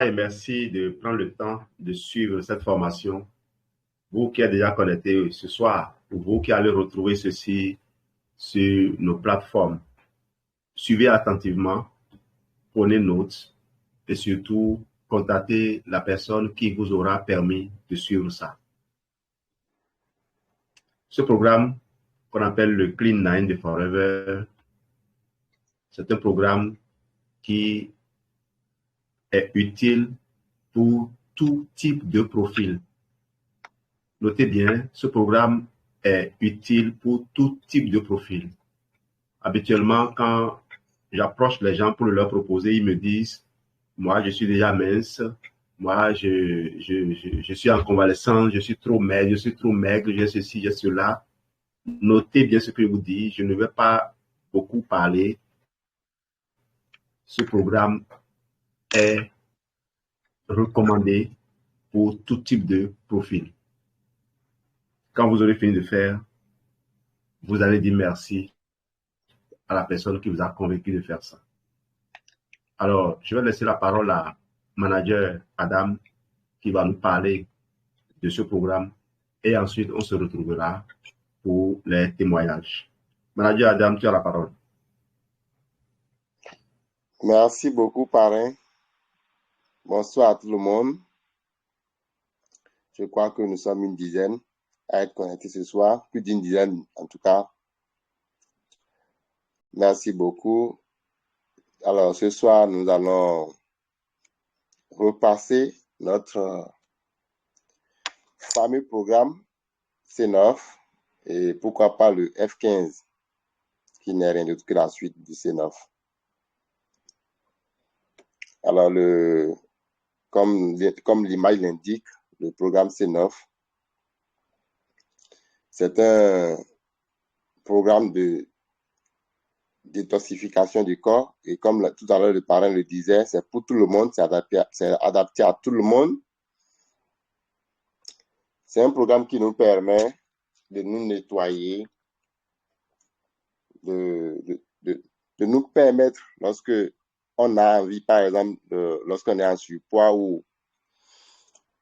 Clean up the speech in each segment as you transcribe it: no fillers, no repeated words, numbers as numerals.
et merci de prendre le temps de suivre cette formation. Vous qui êtes déjà connectés ce soir, ou vous qui allez retrouver ceci sur nos plateformes, suivez attentivement, prenez note et surtout contactez la personne qui vous aura permis de suivre ça. Ce programme qu'on appelle le Clean 9 de Forever, c'est un programme qui est utile pour tout type de profil. Notez bien, ce programme est utile pour tout type de profil. Habituellement, quand j'approche les gens pour leur proposer, ils me disent, moi, je suis déjà mince, moi, je suis en convalescence, je suis trop maigre, j'ai ceci, j'ai cela. Notez bien ce que je vous dis, je ne vais pas beaucoup parler. Ce programme est recommandé pour tout type de profil. Quand vous aurez fini de faire, vous allez dire merci à la personne qui vous a convaincu de faire ça. Alors, je vais laisser la parole à manager Adam qui va nous parler de ce programme et ensuite on se retrouvera pour les témoignages. Manager Adam, tu as la parole. Merci beaucoup, parrain. Bonsoir à tout le monde. Je crois que nous sommes une dizaine à être connectés ce soir, plus d'une dizaine en tout cas. Merci beaucoup. Alors, ce soir, nous allons repasser notre fameux programme C9 et pourquoi pas le F15 qui n'est rien d'autre que la suite du C9. Alors, comme l'image l'indique, le programme C9, c'est un programme de détoxification du corps et comme tout à l'heure le parrain le disait, c'est pour tout le monde, c'est adapté à tout le monde. C'est un programme qui nous permet de nous nettoyer, de nous permettre, lorsque on a envie, par exemple, lorsqu'on est en surpoids ou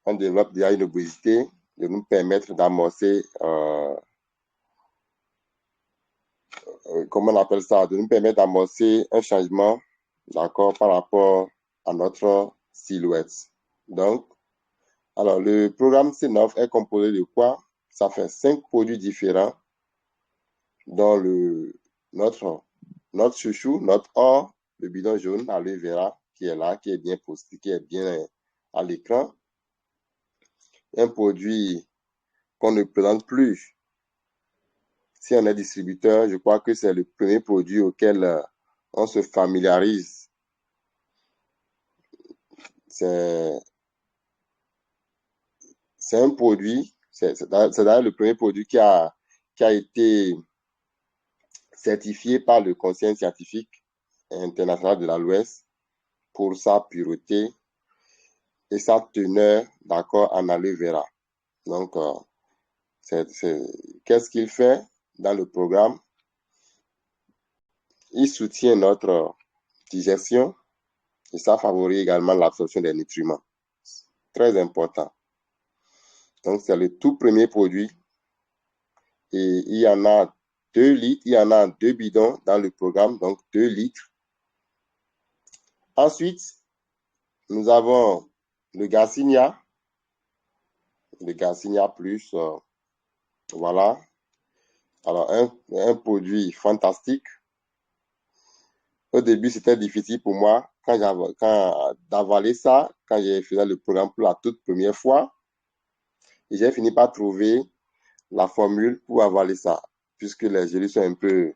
on développe déjà une obésité, de nous permettre d'amorcer, comment on appelle ça, de nous permettre d'amorcer un changement, d'accord, par rapport à notre silhouette. Donc, alors, le programme C9 est composé de quoi? Ça fait 5 produits différents dont notre chouchou, notre or, le bidon jaune, aloe vera, qui est là, qui est bien posté, qui est bien à l'écran. Un produit qu'on ne présente plus. Si on est distributeur, je crois que c'est le premier produit auquel on se familiarise. C'est un produit, c'est d'ailleurs le premier produit qui a été certifié par le Conseil scientifique international de l'Ouest pour sa pureté et sa teneur, d'accord, en aloe vera. Donc, qu'est-ce qu'il fait dans le programme? Il soutient notre digestion et ça favorise également l'absorption des nutriments. Très important. Donc, c'est le tout premier produit et il y en a 2 litres, il y en a 2 bidons dans le programme, donc 2 litres. Ensuite, nous avons le Garcinia Plus, voilà. Alors, un produit fantastique. Au début, c'était difficile pour moi d'avaler ça, quand j'ai fait le programme pour la toute première fois. Et j'ai fini par trouver la formule pour avaler ça, puisque les gelées sont un peu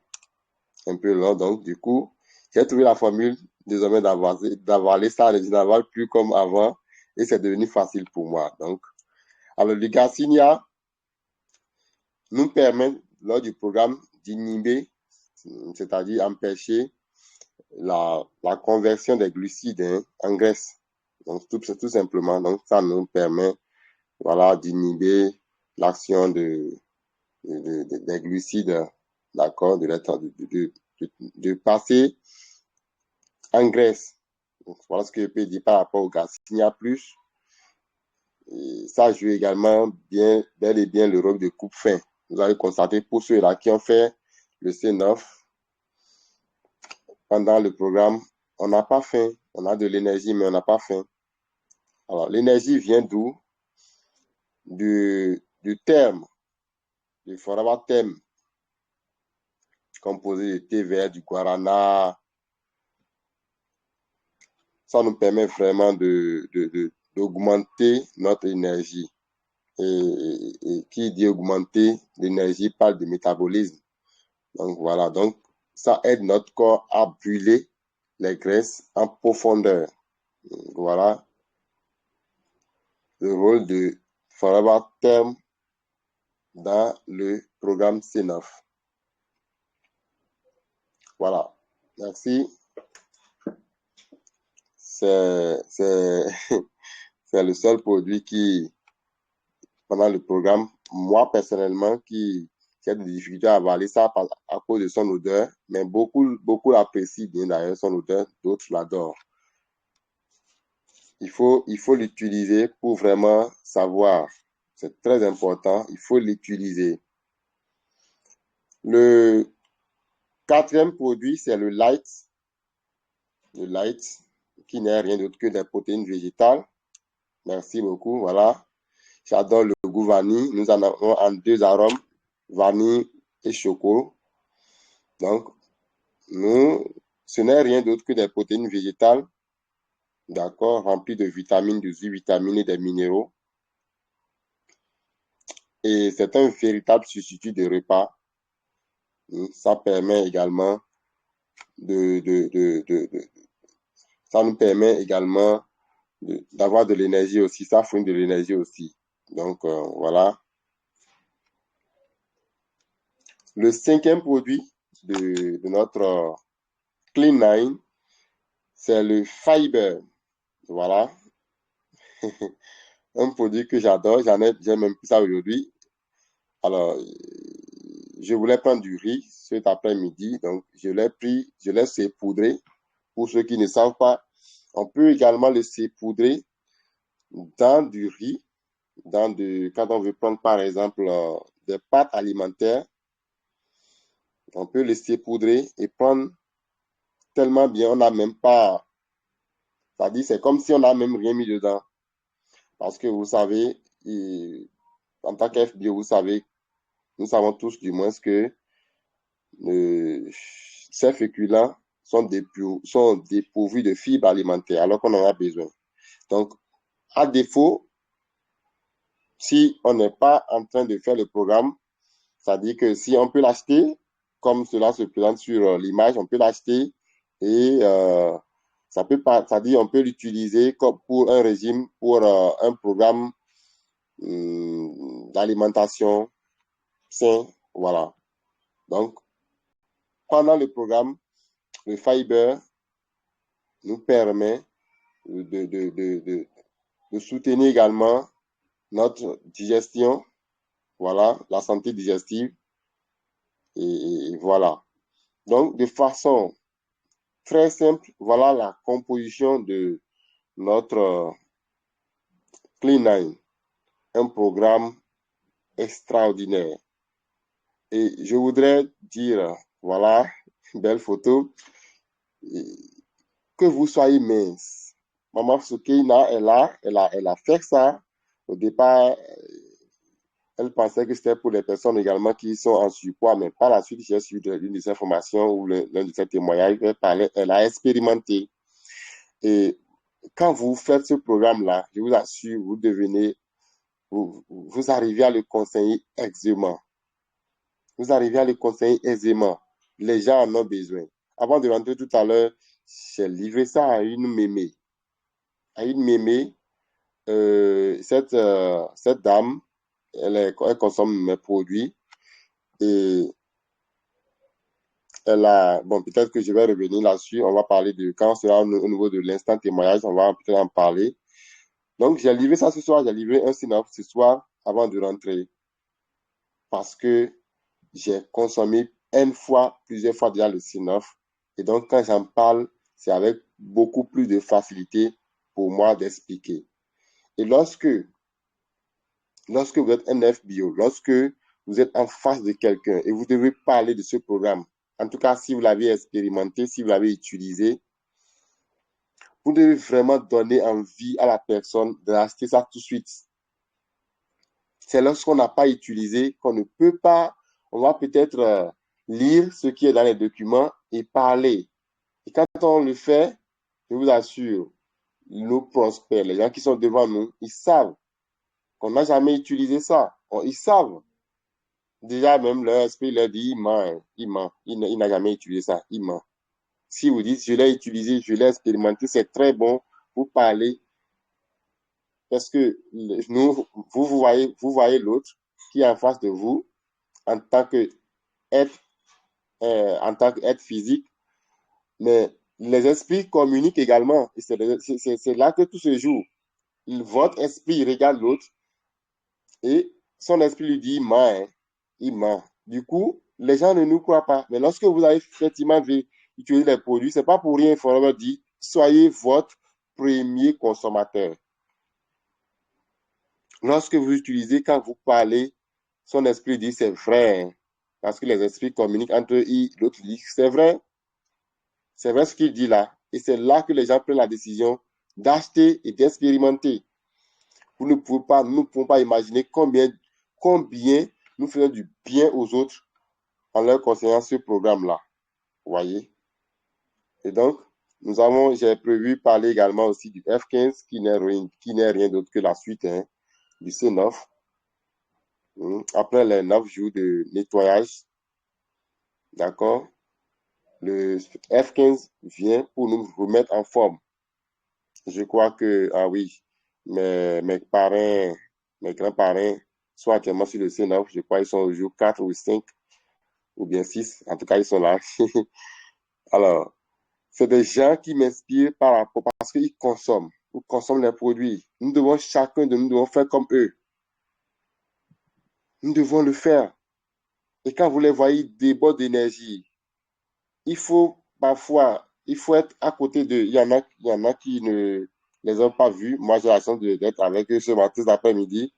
longs. Donc, du coup, j'ai trouvé la formule désormais d'avaler ça. Je n'avale plus comme avant et c'est devenu facile pour moi. Donc, alors, le Garcinia nous permet, lors du programme, d'inhiber, c'est-à-dire empêcher la conversion des glucides en graisse. Donc, tout simplement, donc, ça nous permet, voilà, d'inhiber l'action des glucides, d'accord, de passer en graisse. Donc, voilà ce que je peux dire par rapport au gaz. S'il n'y a plus, et ça joue également bien, bel et bien le rôle de coupe-faim. Vous allez constater pour ceux-là qui ont fait le C9 pendant le programme, on n'a pas faim. On a de l'énergie, mais on n'a pas faim. Alors, l'énergie vient d'où? Du terme, du forever terme, composé de thé vert, du guarana. Ça nous permet vraiment d'augmenter notre énergie. Et qui dit augmenter l'énergie parle de métabolisme. Donc voilà, donc ça aide notre corps à brûler les graisses en profondeur. Donc, voilà le rôle de Forever Term dans le programme C9. Voilà, merci. C'est le seul produit qui, pendant le programme, moi personnellement, qui a des difficultés à avaler ça à cause de son odeur, mais beaucoup l'apprécient bien d'ailleurs, son odeur, d'autres l'adorent. Il faut l'utiliser pour vraiment savoir. C'est très important, il faut l'utiliser. Le quatrième produit, c'est le light. Le light, qui n'est rien d'autre que des protéines végétales. Merci beaucoup, voilà. J'adore le goût vanille. Nous en avons en 2 arômes, vanille et chocolat. Donc, ce n'est rien d'autre que des protéines végétales, d'accord, remplies de vitamines, de vitamines et des minéraux. Et c'est un véritable substitut de repas. Ça permet également ça nous permet également d'avoir de l'énergie aussi. Ça fournit de l'énergie aussi. Donc, voilà. Le 5e produit de notre Clean 9, c'est le fiber. Voilà. Un produit que j'adore. J'ai même pris ça aujourd'hui. Alors, je voulais prendre du riz cet après-midi. Donc, je l'ai saupoudré. Pour ceux qui ne savent pas, on peut également le saupoudrer dans du riz. Quand on veut prendre, par exemple, des pâtes alimentaires, on peut les saupoudrer et prendre tellement bien, on n'a même pas, c'est-à-dire c'est comme si on n'a même rien mis dedans. Parce que vous savez, en tant qu'FBO, vous savez, nous savons tous du moins que ces féculents sont dépourvus de fibres alimentaires alors qu'on en a besoin. Donc, à défaut, si on n'est pas en train de faire le programme, c'est-à-dire que si on peut l'acheter, comme cela se présente sur l'image, on peut l'acheter et ça peut pas, c'est-à-dire on peut l'utiliser comme pour un régime, pour un programme d'alimentation sain, voilà. Donc, pendant le programme, le fiber nous permet de soutenir également notre digestion, voilà, la santé digestive, et voilà. Donc, de façon très simple, voilà la composition de notre Clean 9, un programme extraordinaire. Et je voudrais dire, voilà, belle photo, que vous soyez mince. Maman Soukeina, elle a fait ça. Au départ, elle pensait que c'était pour les personnes également qui sont en surpoids, mais par la suite, j'ai suivi une de ces formations ou l'un de ces témoignages, elle a expérimenté. Et quand vous faites ce programme-là, je vous assure, vous arrivez à le conseiller aisément. Vous arrivez à le conseiller aisément. Les gens en ont besoin. Avant de rentrer tout à l'heure, j'ai livré ça à une mémé. Cette dame, elle consomme mes produits et bon, peut-être que je vais revenir là-dessus. On va parler quand on sera au niveau de l'instant témoignage, on va peut-être en parler. Donc, j'ai livré ça ce soir, j'ai livré un synopsis ce soir avant de rentrer parce que j'ai consommé plusieurs fois déjà le C9. Et donc, quand j'en parle, c'est avec beaucoup plus de facilité pour moi d'expliquer. Et lorsque vous êtes un FBO, lorsque vous êtes en face de quelqu'un et vous devez parler de ce programme, en tout cas si vous l'avez expérimenté, si vous l'avez utilisé, vous devez vraiment donner envie à la personne d'acheter ça tout de suite. C'est lorsqu'on n'a pas utilisé qu'on ne peut pas, on va peut-être lire ce qui est dans les documents et parler. Et quand on le fait, je vous assure, nos prospects, les gens qui sont devant nous, ils savent qu'on n'a jamais utilisé ça. Ils savent. Déjà, même leur esprit leur dit, il ment, il ment. Il n'a jamais utilisé ça, il ment. Si vous dites, je l'ai utilisé, je l'ai expérimenté, c'est très bon, vous parlez. Parce que nous, vous voyez l'autre qui est en face de vous en tant qu'être physique, mais les esprits communiquent également. Et c'est là que tout se joue. Votre esprit regarde l'autre et son esprit lui dit, il ment, hein, il ment. Du coup, les gens ne nous croient pas. Mais lorsque vous avez effectivement utilisé les produits, c'est pas pour rien, il faut leur dire, soyez votre premier consommateur. Lorsque vous utilisez, quand vous parlez, son esprit dit c'est vrai. Hein, parce que les esprits communiquent entre eux, l'autre dit c'est vrai. C'est vrai ce qu'il dit là. Et c'est là que les gens prennent la décision d'acheter et d'expérimenter. Nous ne pouvons pas imaginer combien nous faisons du bien aux autres en leur conseillant ce programme-là. Vous voyez? Et donc, j'ai prévu parler également aussi du F15 qui n'est rien d'autre que la suite du C9. Après les 9 jours de nettoyage, d'accord, le F15 vient pour nous remettre en forme. Je crois que, ah oui, mes parrains, mes grands-parrains sont actuellement sur le C9. Je crois qu'ils sont au jour 4 ou 5 ou bien 6. En tout cas, ils sont là. Alors, c'est des gens qui m'inspirent par rapport, parce qu'ils consomment. Ils consomment les produits. Chacun de nous devons faire comme eux. Nous devons le faire. Et quand vous les voyez débordent d'énergie, il faut être à côté d'eux. Il y en a qui ne les ont pas vus. Moi, j'ai la chance d'être avec eux ce matin, cet après-midi.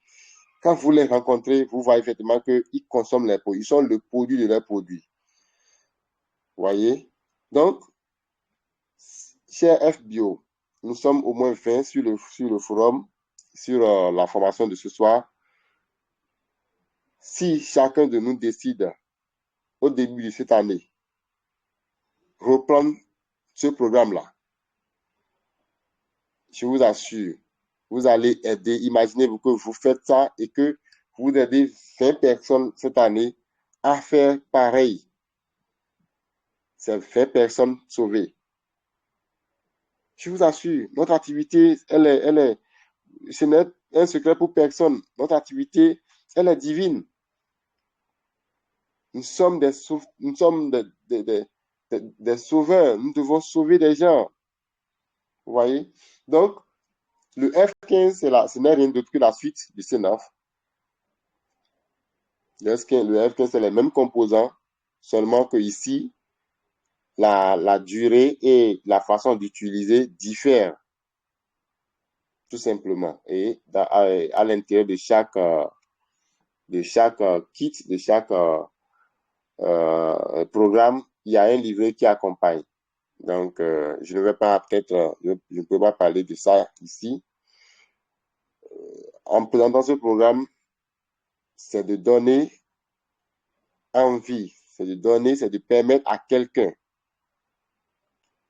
Quand vous les rencontrez, vous voyez effectivement qu'ils consomment les produits. Ils sont le produit de leurs produits. Vous voyez? Donc, chez FBio, nous sommes au moins 20 sur le forum, sur la formation de ce soir. Si chacun de nous décide, au début de cette année, reprendre ce programme-là, je vous assure, vous allez aider. Imaginez-vous que vous faites ça et que vous aidez 20 personnes cette année à faire pareil. C'est 20 personnes sauvées. Je vous assure, notre activité, ce n'est un secret pour personne. Notre activité, elle est divine. Nous sommes des sauveurs. Nous devons sauver des gens. Vous voyez? Donc, le F15, ce n'est rien d'autre que la suite du C9. Le F15, c'est les mêmes composants, seulement que ici, la durée et la façon d'utiliser diffèrent, tout simplement. Et à l'intérieur de chaque kit, de chaque programme, il y a un livret qui accompagne. Donc, je ne vais pas je ne peux pas parler de ça ici. En présentant ce programme, c'est de donner envie, c'est de permettre à quelqu'un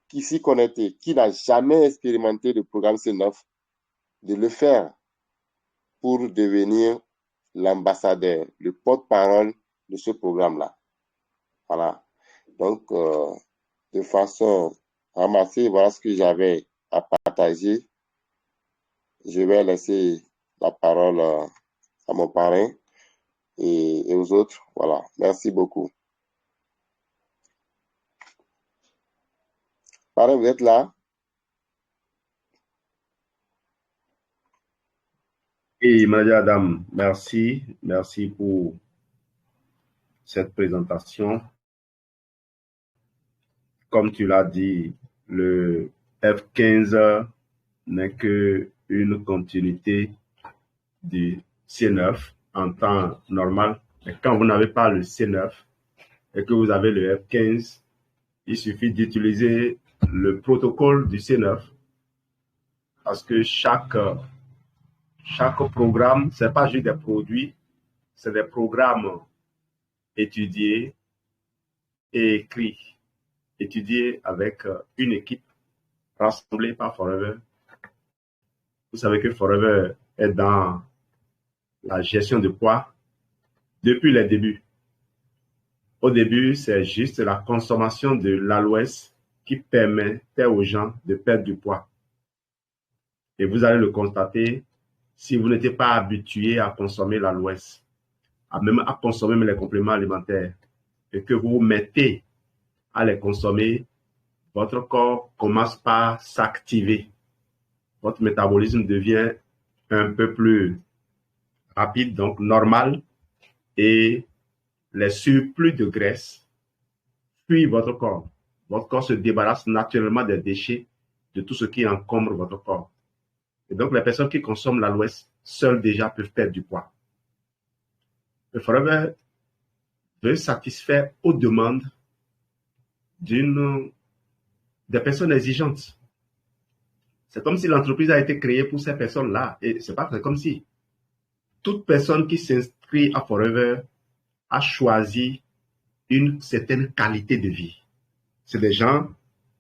qui s'y connecté, qui n'a jamais expérimenté le programme C9, de le faire pour devenir l'ambassadeur, le porte-parole de ce programme-là. Voilà. Donc, de façon ramassée, voilà ce que j'avais à partager. Je vais laisser la parole à mon parrain et aux autres. Voilà. Merci beaucoup. Parrain, vous êtes là? Et Madame, merci. Merci pour cette présentation. Comme tu l'as dit, le F15 n'est qu'une continuité du C9 en temps normal. Et quand vous n'avez pas le C9 et que vous avez le F15, il suffit d'utiliser le protocole du C9 parce que chaque programme, ce n'est pas juste des produits, c'est des programmes étudiés et écrits, étudiés avec une équipe rassemblée par Forever. Vous savez que Forever est dans la gestion de poids depuis les débuts. Au début, c'est juste la consommation de l'aloès qui permettait aux gens de perdre du poids. Et vous allez le constater si vous n'étiez pas habitué à consommer l'aloès, à consommer les compléments alimentaires, et que vous vous mettez à les consommer, votre corps commence par s'activer. Votre métabolisme devient un peu plus rapide, donc normal, et les surplus de graisse fuient votre corps. Votre corps se débarrasse naturellement des déchets, de tout ce qui encombre votre corps. Et donc, les personnes qui consomment l'aloès, seules déjà peuvent perdre du poids. Le Forever veut satisfaire aux demandes des personnes exigeantes. C'est comme si l'entreprise a été créée pour ces personnes-là. Et c'est pas comme si toute personne qui s'inscrit à Forever a choisi une certaine qualité de vie. C'est des gens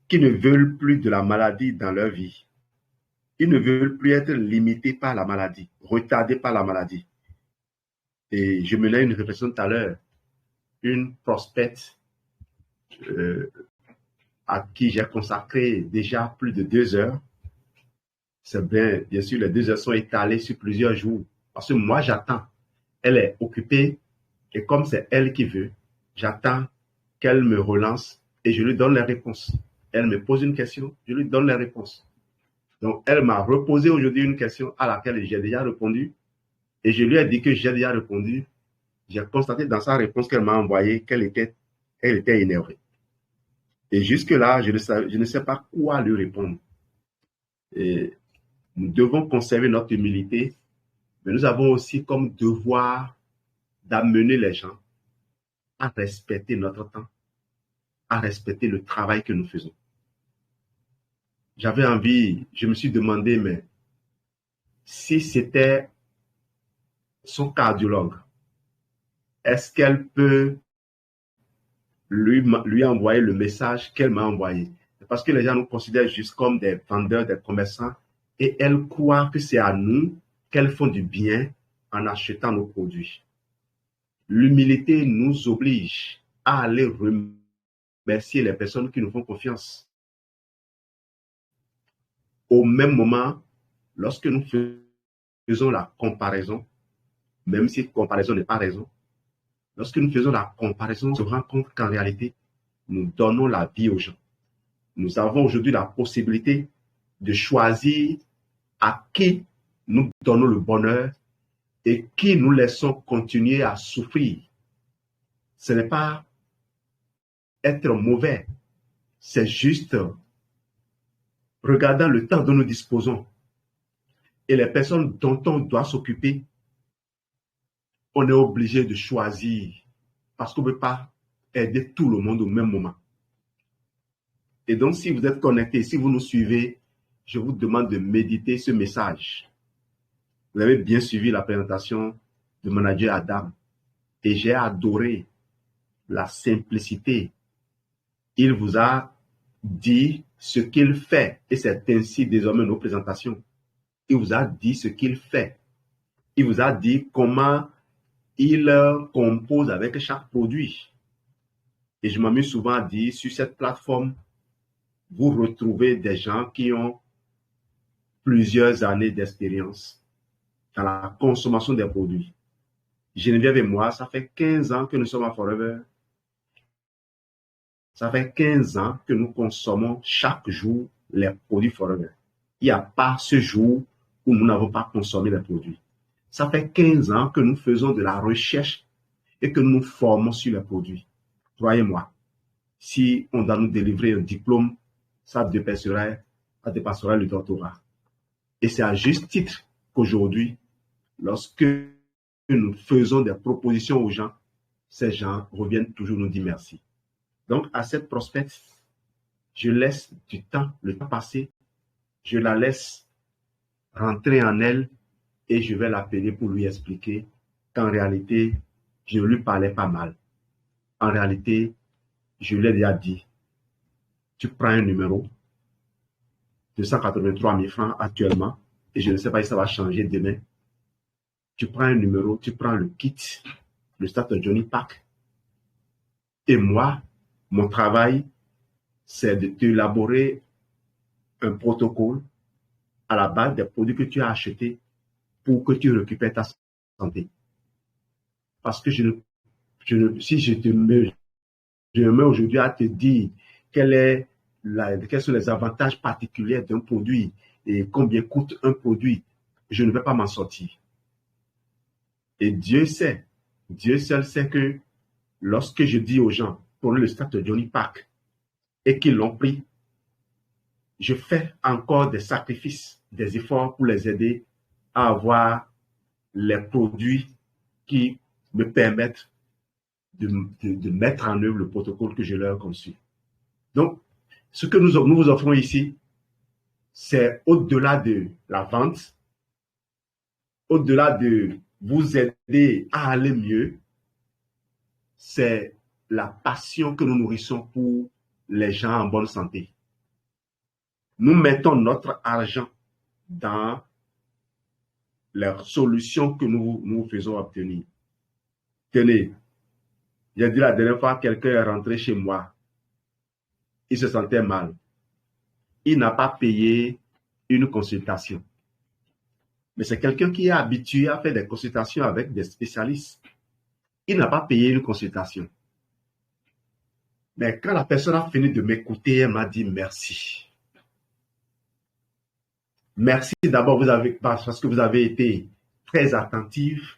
qui ne veulent plus de la maladie dans leur vie. Ils ne veulent plus être limités par la maladie, retardés par la maladie. Et je menais une réflexion tout à l'heure. Une prospecte à qui j'ai consacré déjà plus de 2 heures. C'est bien sûr, les 2 heures sont étalées sur plusieurs jours. Parce que moi, j'attends. Elle est occupée et comme c'est elle qui veut, j'attends qu'elle me relance et je lui donne les réponses. Elle me pose une question, je lui donne les réponses. Donc, elle m'a reposé aujourd'hui une question à laquelle j'ai déjà répondu et je lui ai dit que j'ai déjà répondu. J'ai constaté dans sa réponse qu'elle m'a envoyé qu'elle était énervée. Et jusque-là, je ne sais pas quoi lui répondre. Et nous devons conserver notre humilité, mais nous avons aussi comme devoir d'amener les gens à respecter notre temps, à respecter le travail que nous faisons. J'avais envie, je me suis demandé, mais si c'était son cardiologue, est-ce qu'elle peut lui envoyer le message qu'elle m'a envoyé? Parce que les gens nous considèrent juste comme des vendeurs, des commerçants, et elles croient que c'est à nous qu'elles font du bien en achetant nos produits. L'humilité nous oblige à aller remercier les personnes qui nous font confiance. Au même moment, lorsque nous faisons la comparaison, même si comparaison n'est pas raison, lorsque nous faisons la comparaison, on se rend compte qu'en réalité, nous donnons la vie aux gens. Nous avons aujourd'hui la possibilité de choisir à qui nous donnons le bonheur et qui nous laissons continuer à souffrir. Ce n'est pas être mauvais, c'est juste regardant le temps dont nous disposons et les personnes dont on doit s'occuper, on est obligé de choisir parce qu'on ne peut pas aider tout le monde au même moment. Et donc, si vous êtes connecté, si vous nous suivez, je vous demande de méditer ce message. Vous avez bien suivi la présentation de Manager Adam et j'ai adoré la simplicité. Il vous a dit ce qu'il fait et c'est ainsi désormais nos présentations. Il vous a dit ce qu'il fait. Il vous a dit comment il compose avec chaque produit. Et je m'amuse souvent à dire, sur cette plateforme, vous retrouvez des gens qui ont plusieurs années d'expérience dans la consommation des produits. Geneviève et moi, ça fait 15 ans que nous sommes à Forever. Ça fait 15 ans que nous consommons chaque jour les produits Forever. Il n'y a pas ce jour où nous n'avons pas consommé les produits. Ça fait 15 ans que nous faisons de la recherche et que nous nous formons sur les produits. Croyez-moi, si on doit nous délivrer un diplôme, ça dépasserait à des pastorales de doctorat. Et c'est à juste titre qu'aujourd'hui, lorsque nous faisons des propositions aux gens, ces gens reviennent toujours nous dire merci. Donc, à cette prospecte, je laisse du temps, le temps passer, je la laisse rentrer en elle et je vais l'appeler pour lui expliquer qu'en réalité, je ne lui parlais pas mal. En réalité, je lui ai déjà dit, tu prends un numéro de 183 000 francs actuellement et je ne sais pas si ça va changer demain. Tu prends un numéro, tu prends le kit, le Starter Johnny Pack. Et moi, mon travail, c'est d'élaborer un protocole à la base des produits que tu as achetés pour que tu récupères ta santé. Parce que si je me mets aujourd'hui à te dire quels sont les avantages particuliers d'un produit et combien coûte un produit, je ne vais pas m'en sortir. Et Dieu seul sait que lorsque je dis aux gens, prenez le Starter Johnny Pack, et qu'ils l'ont pris, je fais encore des sacrifices, des efforts pour les aider à avoir les produits qui me permettent de mettre en œuvre le protocole que je leur ai conçu. Donc, ce que nous vous offrons ici, c'est au-delà de la vente, au-delà de vous aider à aller mieux, c'est la passion que nous nourrissons pour les gens en bonne santé. Nous mettons notre argent dans les solutions que nous faisons obtenir. Tenez, j'ai dit la dernière fois, quelqu'un est rentré chez moi. Il se sentait mal. Il n'a pas payé une consultation. Mais c'est quelqu'un qui est habitué à faire des consultations avec des spécialistes. Il n'a pas payé une consultation. Mais quand la personne a fini de m'écouter, elle m'a dit merci. Merci d'abord parce que vous avez été très attentive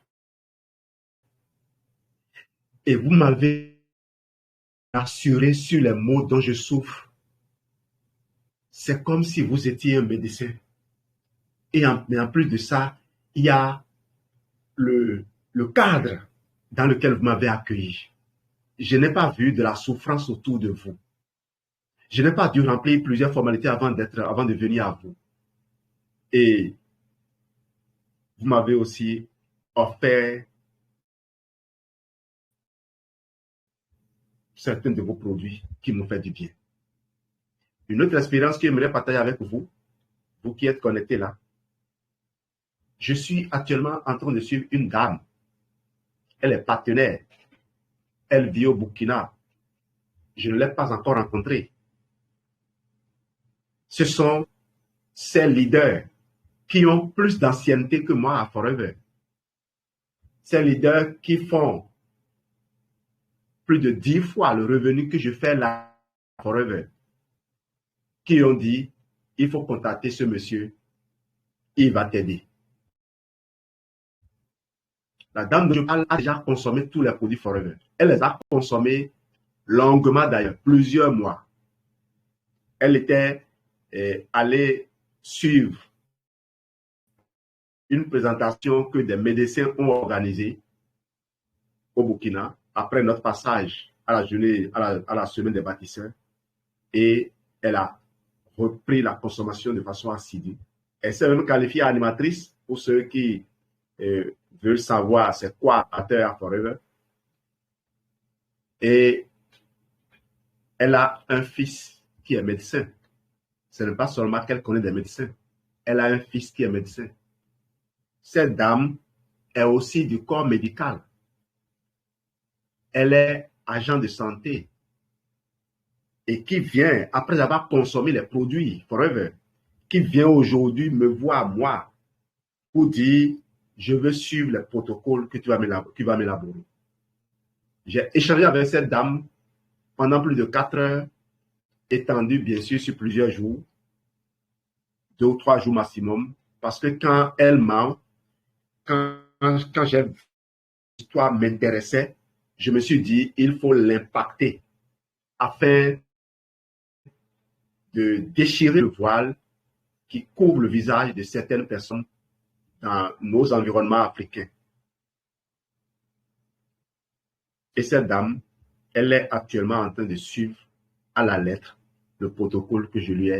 et vous m'avez assuré sur les maux dont je souffre. C'est comme si vous étiez un médecin. Mais en plus de ça, il y a le cadre dans lequel vous m'avez accueilli. Je n'ai pas vu de la souffrance autour de vous. Je n'ai pas dû remplir plusieurs formalités avant de venir à vous. Et vous m'avez aussi offert certains de vos produits qui m'ont fait du bien. Une autre expérience que j'aimerais partager avec vous, vous qui êtes connectés là. Je suis actuellement en train de suivre une dame. Elle est partenaire. Elle vit au Burkina. Je ne l'ai pas encore rencontrée. Ce sont ces leaders qui ont plus d'ancienneté que moi à Forever. Ces leaders qui font plus de 10 fois le revenu que je fais là à Forever. Qui ont dit, il faut contacter ce monsieur, il va t'aider. La dame dont je parle a déjà consommé tous les produits Forever. Elle les a consommés longuement d'ailleurs, plusieurs mois. Elle était allée suivre une présentation que des médecins ont organisée au Burkina après notre passage à la semaine des bâtisseurs, et elle a repris la consommation de façon assidue. Elle s'est même qualifiée animatrice pour ceux qui veulent savoir c'est quoi à Forever. Et elle a un fils qui est médecin. Ce n'est pas seulement qu'elle connaît des médecins. Elle a un fils qui est médecin. Cette dame est aussi du corps médical. Elle est agent de santé et qui vient, après avoir consommé les produits Forever, qui vient aujourd'hui me voir, moi, pour dire, je veux suivre les protocoles que tu vas m'élaborer. J'ai échangé avec cette dame pendant plus de 4 heures, étendu bien sûr sur plusieurs jours, 2 ou 3 jours maximum, parce que quand elle m'a, quand l'histoire m'intéressait, je me suis dit, il faut l'impacter afin de déchirer le voile qui couvre le visage de certaines personnes dans nos environnements africains. Et cette dame, elle est actuellement en train de suivre à la lettre le protocole que je lui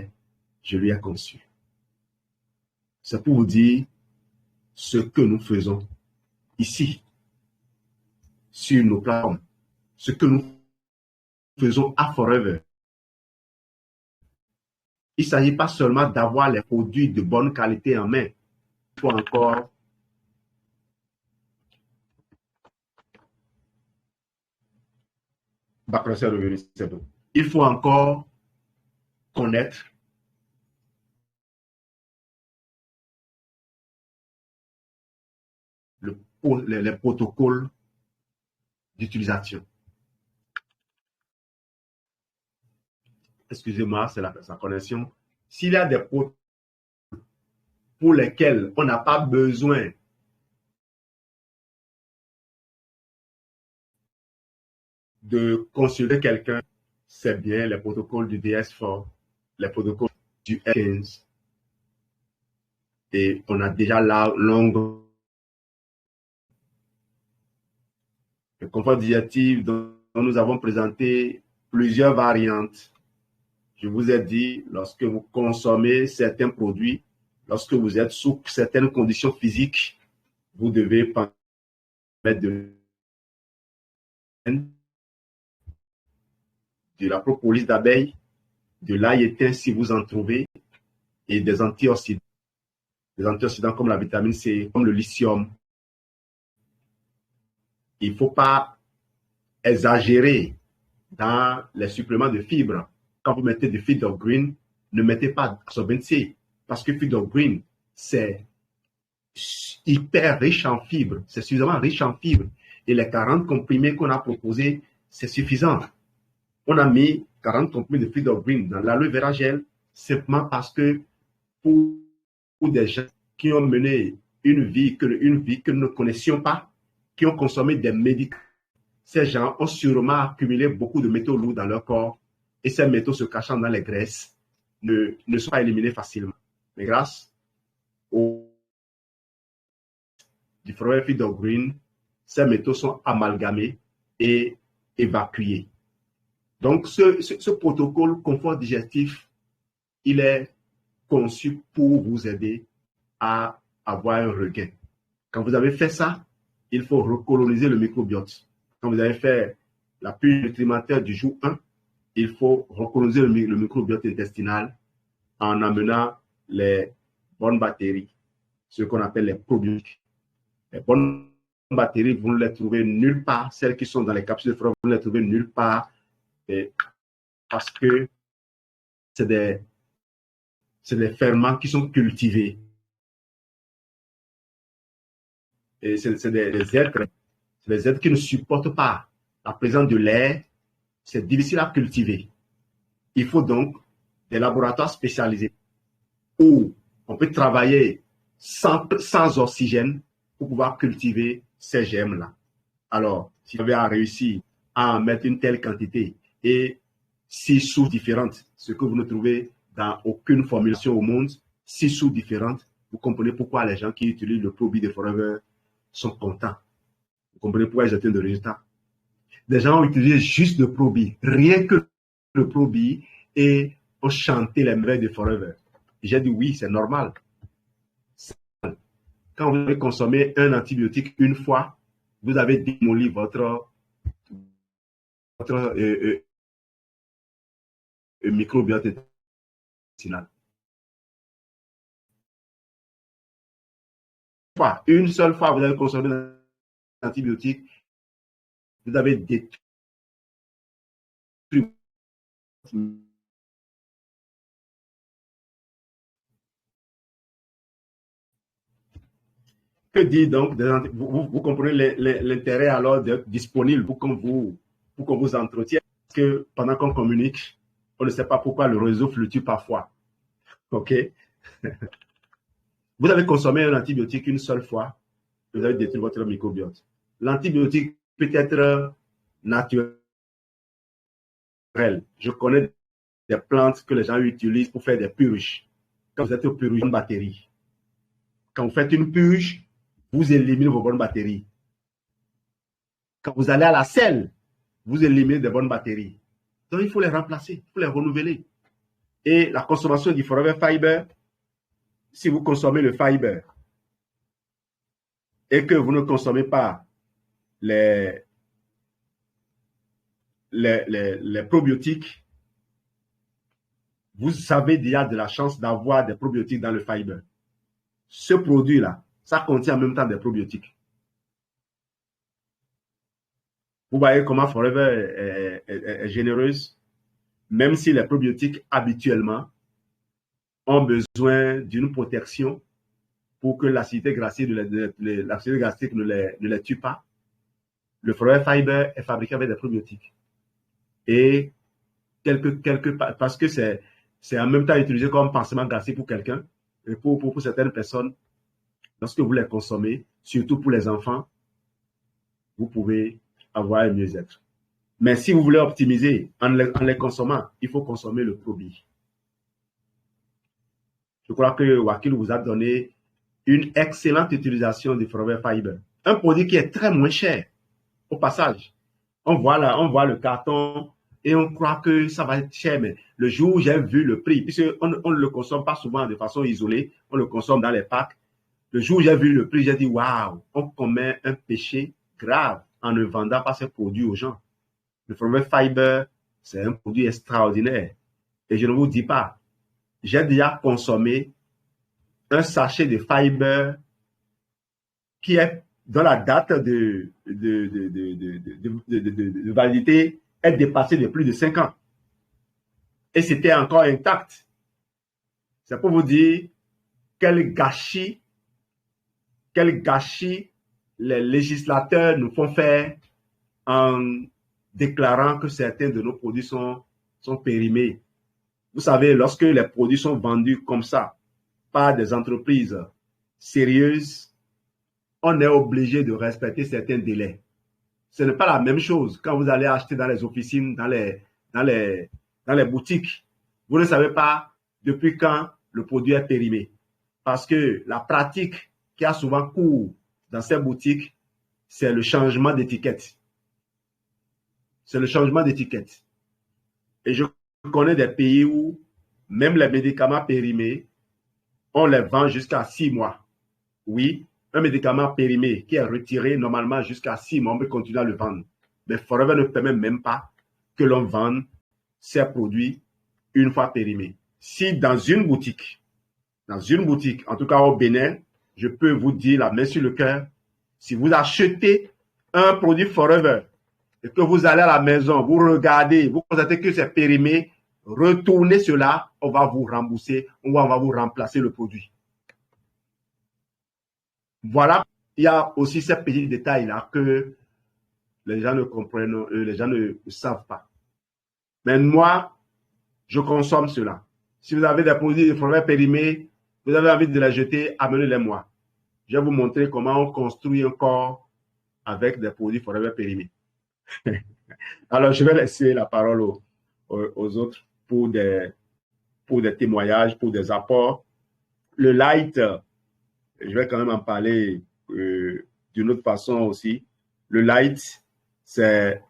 ai conçu. C'est pour vous dire ce que nous faisons ici, sur nos plateformes, ce que nous faisons à Forever. Il ne s'agit pas seulement d'avoir les produits de bonne qualité en main. Il faut encore il faut encore connaître les protocoles d'utilisation. Excusez-moi, c'est sa connexion. S'il y a des protocoles pour lesquels on n'a pas besoin de consulter quelqu'un, c'est bien les protocoles du DS4, les protocoles du R15. Et on a déjà la longue. Le confort digestif dont nous avons présenté plusieurs variantes. Je vous ai dit, lorsque vous consommez certains produits, lorsque vous êtes sous certaines conditions physiques, vous devez mettre de la propolis d'abeille, de l'ail éteint si vous en trouvez, et des antioxydants. Des antioxydants comme la vitamine C, comme le lithium. Il ne faut pas exagérer dans les suppléments de fibres. Quand vous mettez du Feed of Green, ne mettez pas Absorbent C, parce que Feed of Green, c'est hyper riche en fibres, c'est suffisamment riche en fibres. Et les 40 comprimés qu'on a proposés, c'est suffisant. On a mis 40 comprimés de Feed of Green dans l'aloe vera gel, simplement parce que pour des gens qui ont mené une vie que nous ne connaissions pas, qui ont consommé des médicaments, ces gens ont sûrement accumulé beaucoup de métaux lourds dans leur corps et ces métaux se cachant dans les graisses ne sont pas éliminés facilement. Mais grâce au Forever Feed of Green, ces métaux sont amalgamés et évacués. Donc, ce protocole confort digestif, il est conçu pour vous aider à avoir un regain. Quand vous avez fait ça, il faut recoloniser le microbiote. Quand vous avez fait la purge nutrimentaire du jour 1, il faut recoloniser le microbiote intestinal en amenant les bonnes bactéries, ce qu'on appelle les probiotiques. Les bonnes bactéries, vous ne les trouvez nulle part. Celles qui sont dans les capsules de Forever, vous ne les trouvez nulle part parce que c'est des ferments qui sont cultivés. Et c'est des êtres qui ne supportent pas la présence de l'air. C'est difficile à cultiver. Il faut donc des laboratoires spécialisés où on peut travailler sans oxygène pour pouvoir cultiver ces germes-là. Alors, si vous avez réussi à en mettre une telle quantité et 6 sources différentes, ce que vous ne trouvez dans aucune formulation au monde, 6 sources différentes, vous comprenez pourquoi les gens qui utilisent le Probi de Forever sont contents. Vous comprenez pourquoi ils atteignent de résultats. Des gens ont utilisé juste le Probi, rien que le Probi, et ont chanté les merveilles de Forever. J'ai dit oui, c'est normal. Quand vous avez consommé un antibiotique une fois, vous avez démoli votre microbiote intestinal. Une seule fois, vous avez consommé un antibiotique, vous avez détruit. Que dit donc, vous comprenez l'intérêt alors d'être disponible pour qu'on vous entretienne. Parce que pendant qu'on communique, on ne sait pas pourquoi le réseau fluctue parfois. OK? Vous avez consommé un antibiotique une seule fois, vous avez détruit votre microbiote. L'antibiotique peut être naturel. Je connais des plantes que les gens utilisent pour faire des purges. quand vous êtes au purge de batterie. Quand vous faites une purge, vous éliminez vos bonnes batteries. Quand vous allez à la selle, vous éliminez des bonnes batteries. Donc, il faut les remplacer, il faut les renouveler. Et la consommation du Forever Fiber, si vous consommez le fiber et que vous ne consommez pas les probiotiques, vous avez déjà de la chance d'avoir des probiotiques dans le fiber. Ce produit-là, ça contient en même temps des probiotiques. Vous voyez comment Forever est généreuse, même si les probiotiques habituellement ont besoin d'une protection pour que l'acidité gastrique ne les tue pas. Le Forever Fiber est fabriqué avec des probiotiques. Et parce que c'est en même temps utilisé comme pansement gastrique pour quelqu'un, et pour certaines personnes, lorsque vous les consommez, surtout pour les enfants, vous pouvez avoir un mieux-être. Mais si vous voulez optimiser en les consommant, il faut consommer le produit. Je crois que Wakil vous a donné une excellente utilisation du Forever Fiber. Un produit qui est très moins cher. Au passage, on voit le carton et on croit que ça va être cher, mais le jour où j'ai vu le prix, puisqu'on ne le consomme pas souvent de façon isolée, on le consomme dans les packs. Le jour où j'ai vu le prix, j'ai dit, waouh, on commet un péché grave en ne vendant pas ces produits aux gens. Le Forever Fiber, c'est un produit extraordinaire. Et je ne vous dis pas, j'ai déjà consommé un sachet de fiber qui est dans la date de validité est dépassée de plus de 5 ans. Et c'était encore intact. C'est pour vous dire quel gâchis les législateurs nous font faire en déclarant que certains de nos produits sont périmés. Vous savez, lorsque les produits sont vendus comme ça par des entreprises sérieuses, on est obligé de respecter certains délais. Ce n'est pas la même chose quand vous allez acheter dans les officines, dans les boutiques. Vous ne savez pas depuis quand le produit est périmé. Parce que la pratique qui a souvent cours dans ces boutiques, c'est le changement d'étiquette. C'est le changement d'étiquette. Et je connais des pays où même les médicaments périmés, on les vend jusqu'à 6 mois. Oui, un médicament périmé qui est retiré normalement jusqu'à 6 mois, on peut continuer à le vendre. Mais Forever ne permet même pas que l'on vende ces produits une fois périmés. Si dans une boutique, en tout cas au Bénin, je peux vous dire la main sur le cœur, si vous achetez un produit Forever et que vous allez à la maison, vous regardez, vous constatez que c'est périmé, retournez cela, on va vous rembourser, on va vous remplacer le produit. Voilà, il y a aussi ces petits détails-là que les gens ne comprennent, les gens ne savent pas. Mais moi, je consomme cela. Si vous avez des produits Forever périmés, vous avez envie de les jeter, amenez-les moi. Je vais vous montrer comment on construit un corps avec des produits Forever périmés. Alors, je vais laisser la parole aux autres pour des témoignages, pour des apports. Le light, je vais quand même en parler d'une autre façon aussi. Le light, c'est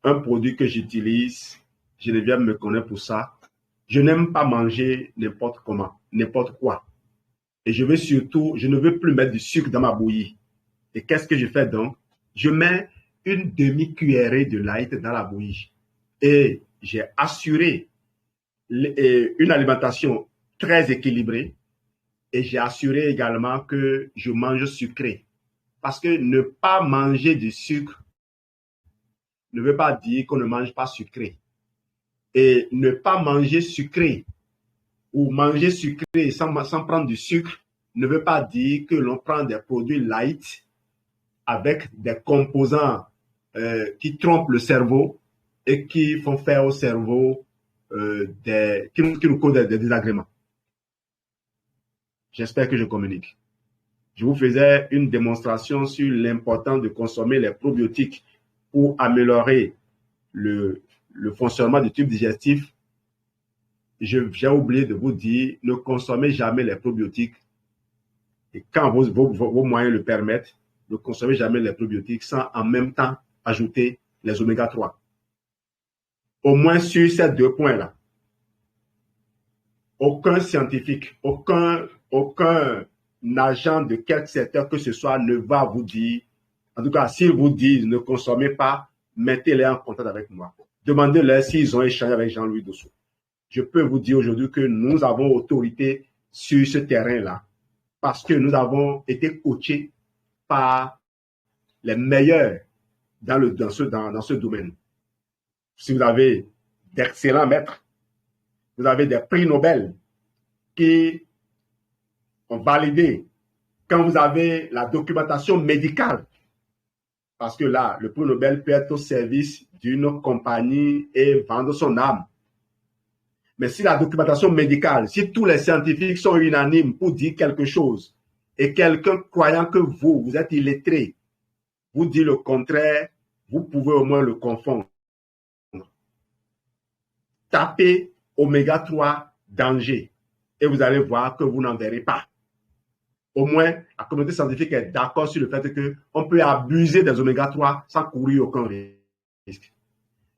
un produit que j'utilise. Geneviève me connaît pour ça. Je n'aime pas manger n'importe comment, n'importe quoi. Et je ne veux plus mettre du sucre dans ma bouillie. Et qu'est-ce que je fais donc? Je mets une demi-cuillerée de light dans la bouillie. Et j'ai assuré une alimentation très équilibrée. Et j'ai assuré également que je mange sucré. Parce que ne pas manger du sucre ne veut pas dire qu'on ne mange pas sucré. Et ne pas manger sucré ou manger sucré sans prendre du sucre ne veut pas dire que l'on prend des produits light avec des composants qui trompent le cerveau et qui font faire au cerveau qui nous causent des désagréments. J'espère que je communique. Je vous faisais une démonstration sur l'importance de consommer les probiotiques pour améliorer le fonctionnement du tube digestif. j'ai oublié de vous dire, ne consommez jamais les probiotiques. Et quand vos moyens le permettent, ne consommez jamais les probiotiques sans en même temps ajouter les oméga 3. Au moins sur ces deux points-là. Aucun scientifique, aucun agent de quelque secteur que ce soit ne va vous dire, en tout cas, s'ils vous disent ne consommez pas, mettez-les en contact avec moi. Demandez-leur s'ils ont échangé avec Jean-Louis Dossou. Je peux vous dire aujourd'hui que nous avons autorité sur ce terrain-là parce que nous avons été coachés par les meilleurs dans ce domaine. Si vous avez d'excellents maîtres, vous avez des prix Nobel qui ont validé quand vous avez la documentation médicale. Parce que là, le prix Nobel peut être au service d'une compagnie et vendre son âme. Mais si la documentation médicale, si tous les scientifiques sont unanimes pour dire quelque chose et quelqu'un croyant que vous êtes illettré, vous dit le contraire, vous pouvez au moins le confondre. Tapez oméga 3 danger et vous allez voir que vous n'en verrez pas. Au moins, la communauté scientifique est d'accord sur le fait qu'on peut abuser des oméga 3 sans courir aucun risque.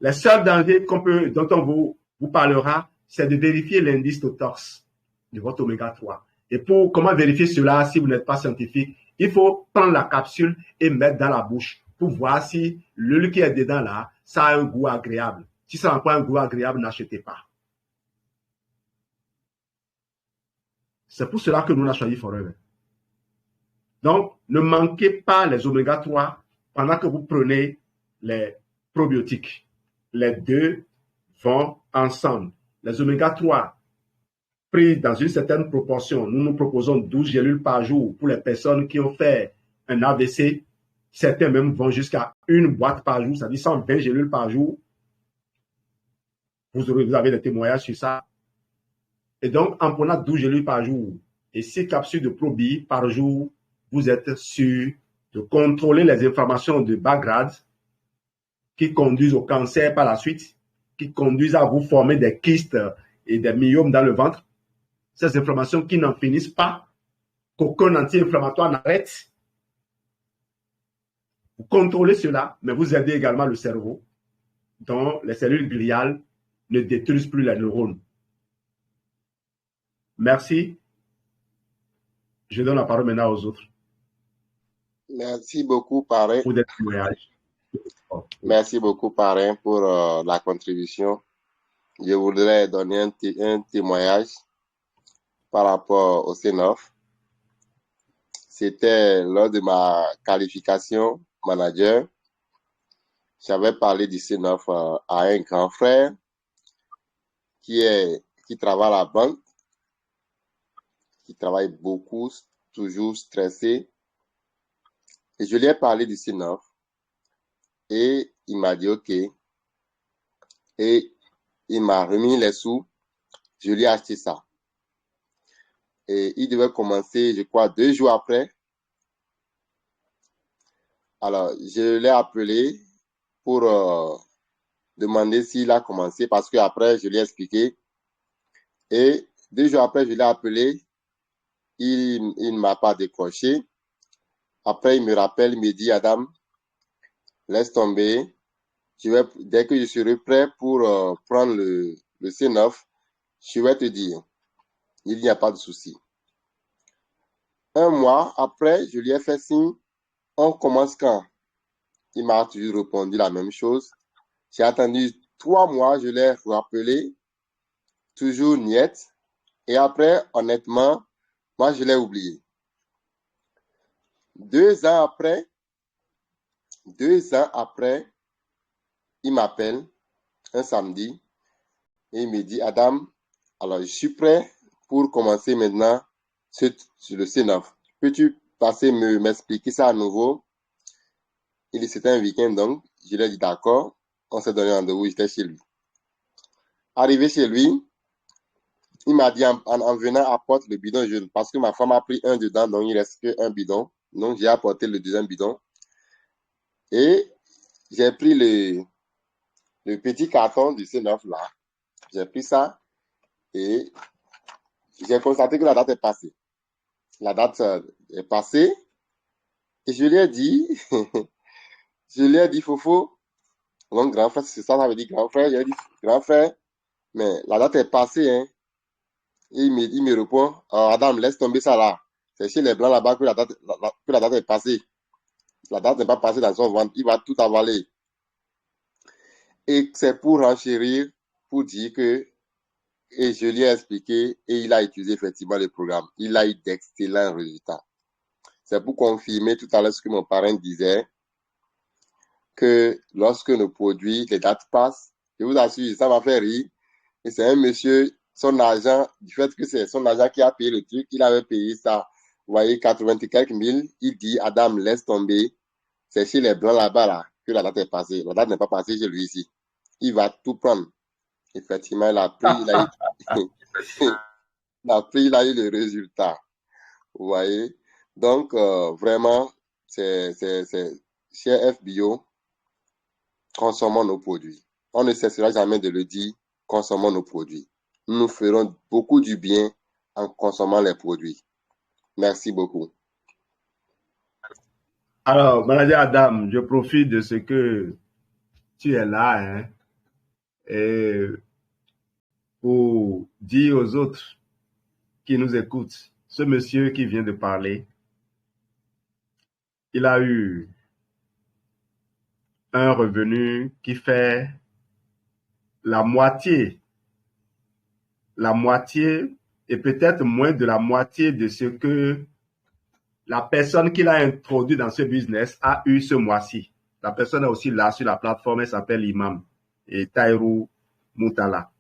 Les seuls dangers dont on vous parlera, c'est de vérifier l'indice de tox de votre oméga 3. Et comment vérifier cela si vous n'êtes pas scientifique? Il faut prendre la capsule et mettre dans la bouche pour voir si l'huile qui est dedans là, ça a un goût agréable. Si ça n'a pas un goût agréable, n'achetez pas. C'est pour cela que nous avons choisi Forever. Donc, ne manquez pas les oméga 3 pendant que vous prenez les probiotiques. Les deux vont ensemble. Les oméga 3 pris dans une certaine proportion, nous proposons 12 gélules par jour pour les personnes qui ont fait un AVC. Certains même vont jusqu'à une boîte par jour, c'est-à-dire 120 gélules par jour. Vous avez des témoignages sur ça. Et donc, en prenant 12 gélules par jour et 6 capsules de Probi par jour, vous êtes sûr de contrôler les inflammations de bas grade qui conduisent au cancer par la suite, qui conduisent à vous former des kystes et des myomes dans le ventre. Ces inflammations qui n'en finissent pas, qu'aucun anti-inflammatoire n'arrête. Vous contrôlez cela, mais vous aidez également le cerveau, dont les cellules gliales ne détruisent plus les neurones. Merci. Je donne la parole maintenant aux autres. Merci beaucoup, parrain. Pour des témoignages. Merci beaucoup, parrain, pour la contribution. Je voudrais donner un témoignage par rapport au C9. C'était lors de ma qualification manager. J'avais parlé du C9 à un grand frère qui travaille à la banque, qui travaille beaucoup, toujours stressé. Et je lui ai parlé du C9 et il m'a dit OK. Et il m'a remis les sous. Je lui ai acheté ça. Et il devait commencer, je crois, 2 jours après. Alors, je l'ai appelé pour demander s'il a commencé parce qu'après, je lui ai expliqué. Et 2 jours après, je l'ai appelé. Il ne m'a pas décroché. Après, il me rappelle, il me dit, Adam, laisse tomber. Dès que je serai prêt pour prendre le C9, je vais te dire. Il n'y a pas de souci. 1 mois après, je lui ai fait signe. On commence quand? Il m'a toujours répondu la même chose. J'ai attendu 3 mois, je l'ai rappelé. Toujours niet. Et après, honnêtement, moi, je l'ai oublié. 2 ans après, il m'appelle un samedi et il me dit, Adam, alors je suis prêt pour commencer maintenant sur le C9. Peux-tu passer m'expliquer ça à nouveau? Il dit, c'était un week-end donc. Je lui ai dit, d'accord. On s'est donné rendez-vous, j'étais chez lui. Arrivé chez lui, il m'a dit en venant, apporte le bidon jaune. Parce que ma femme a pris un dedans, donc il reste qu'un bidon. Donc j'ai apporté le deuxième bidon. Et j'ai pris le petit carton du C9 là. J'ai pris ça. Et j'ai constaté que la date est passée. La date est passée et je lui ai dit, Fofo, donc grand frère, c'est ça, ça veut dire grand frère. J'ai dit, grand frère, mais la date est passée, hein. Et il me répond, Adam, laisse tomber ça là. C'est chez les blancs là-bas que que la date est passée. La date n'est pas passée dans son ventre, il va tout avaler. Et c'est pour renchérir, pour dire que, et je lui ai expliqué, et il a utilisé effectivement le programme. Il a eu d'excellents résultats. C'est pour confirmer tout à l'heure ce que mon parrain disait, que lorsque nos produits, les dates passent, je vous assure, ça m'a fait rire. Et c'est un monsieur, son argent, du fait que c'est son argent qui a payé le truc, il avait payé ça, vous voyez, 80 et quelques mille. Il dit, Adam, laisse tomber. C'est chez les blancs là-bas, là, que la date est passée. La date n'est pas passée chez lui ici. Il va tout prendre. Effectivement, il a pris, il a eu, il a pris, il a eu le résultat. Vous voyez? Donc, vraiment, chez FBO, consommons nos produits. On ne cessera jamais de le dire, consommons nos produits. Nous ferons beaucoup du bien en consommant les produits. Merci beaucoup. Alors, manager Adam, je profite de ce que tu es là, hein, et pour dire aux autres qui nous écoutent, ce monsieur qui vient de parler, il a eu un revenu qui fait la moitié et peut-être moins de la moitié de ce que la personne qui l'a introduit dans ce business a eu ce mois-ci. La personne est aussi là sur la plateforme, elle s'appelle Imam et Taïrou Moutala.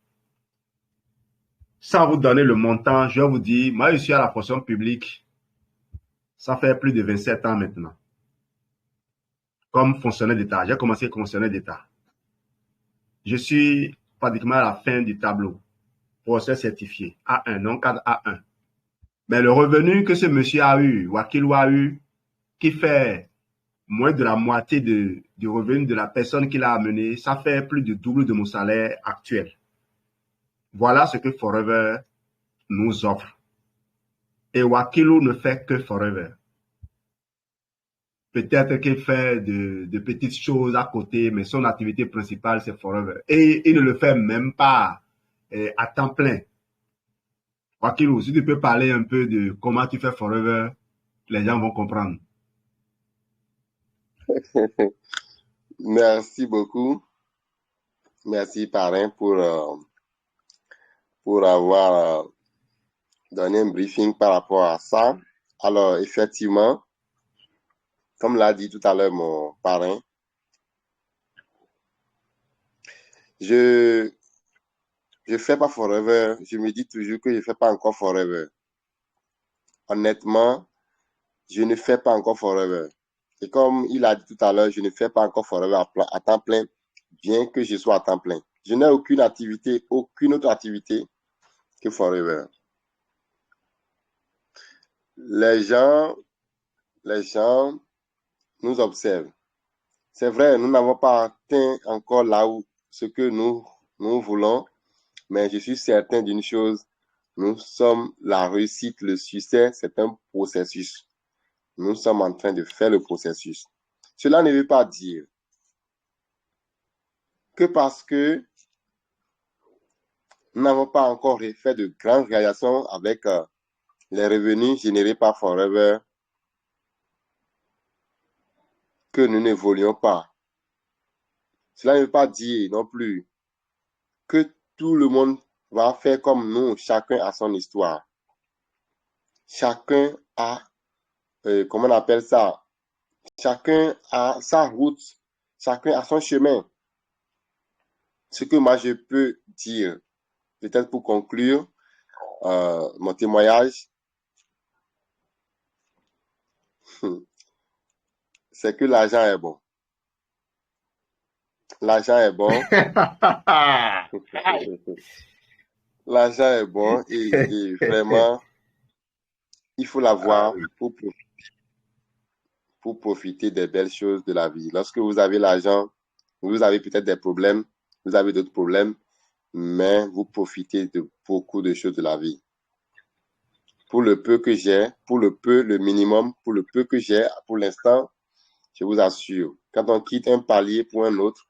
Sans vous donner le montant, je vais vous dire, moi je suis à la fonction publique, ça fait plus de 27 ans maintenant. Comme fonctionnaire d'État, j'ai commencé comme fonctionnaire d'État. Je suis pratiquement à la fin du tableau, professeur certifié, A1, non cadre A1. Mais le revenu que ce monsieur a eu, Wakilou a eu, qui fait moins de la moitié du revenu de la personne qui l'a amené, ça fait plus du double de mon salaire actuel. Voilà ce que Forever nous offre. Et Wakilou ne fait que Forever. Peut-être qu'il fait de petites choses à côté, mais son activité principale, c'est Forever. Et il ne le fait même pas à temps plein. Wakilou, si tu peux parler un peu de comment tu fais Forever, les gens vont comprendre. Merci beaucoup. Merci, parrain, pour avoir donné un briefing par rapport à ça. Alors, effectivement, comme l'a dit tout à l'heure mon parrain, je fais pas Forever. Je me dis toujours que je fais pas encore Forever. Honnêtement, je ne fais pas encore Forever. Et comme il a dit tout à l'heure, je ne fais pas encore Forever à temps plein, bien que je sois à temps plein. Je n'ai aucune autre activité que Forever. Les gens nous observent. C'est vrai, nous n'avons pas atteint encore là où ce que nous voulons, mais je suis certain d'une chose, nous sommes la réussite, le succès, c'est un processus. Nous sommes en train de faire le processus. Cela ne veut pas dire que parce que nous n'avons pas encore fait de grandes réalisations avec les revenus générés par Forever, que nous n'évoluons pas. Cela ne veut pas dire non plus que tout le monde va faire comme nous, chacun a son histoire. Chacun a, comment on appelle ça? Chacun a sa route, chacun a son chemin. Ce que moi je peux dire, peut-être pour conclure mon témoignage, c'est que l'argent est bon. L'argent est bon. L'argent est bon et vraiment, il faut l'avoir pour profiter des belles choses de la vie. Lorsque vous avez l'argent, vous avez peut-être des problèmes, vous avez d'autres problèmes, mais vous profitez de beaucoup de choses de la vie. Pour le peu que j'ai, le minimum, pour le peu que j'ai, pour l'instant, je vous assure, quand on quitte un palier pour un autre,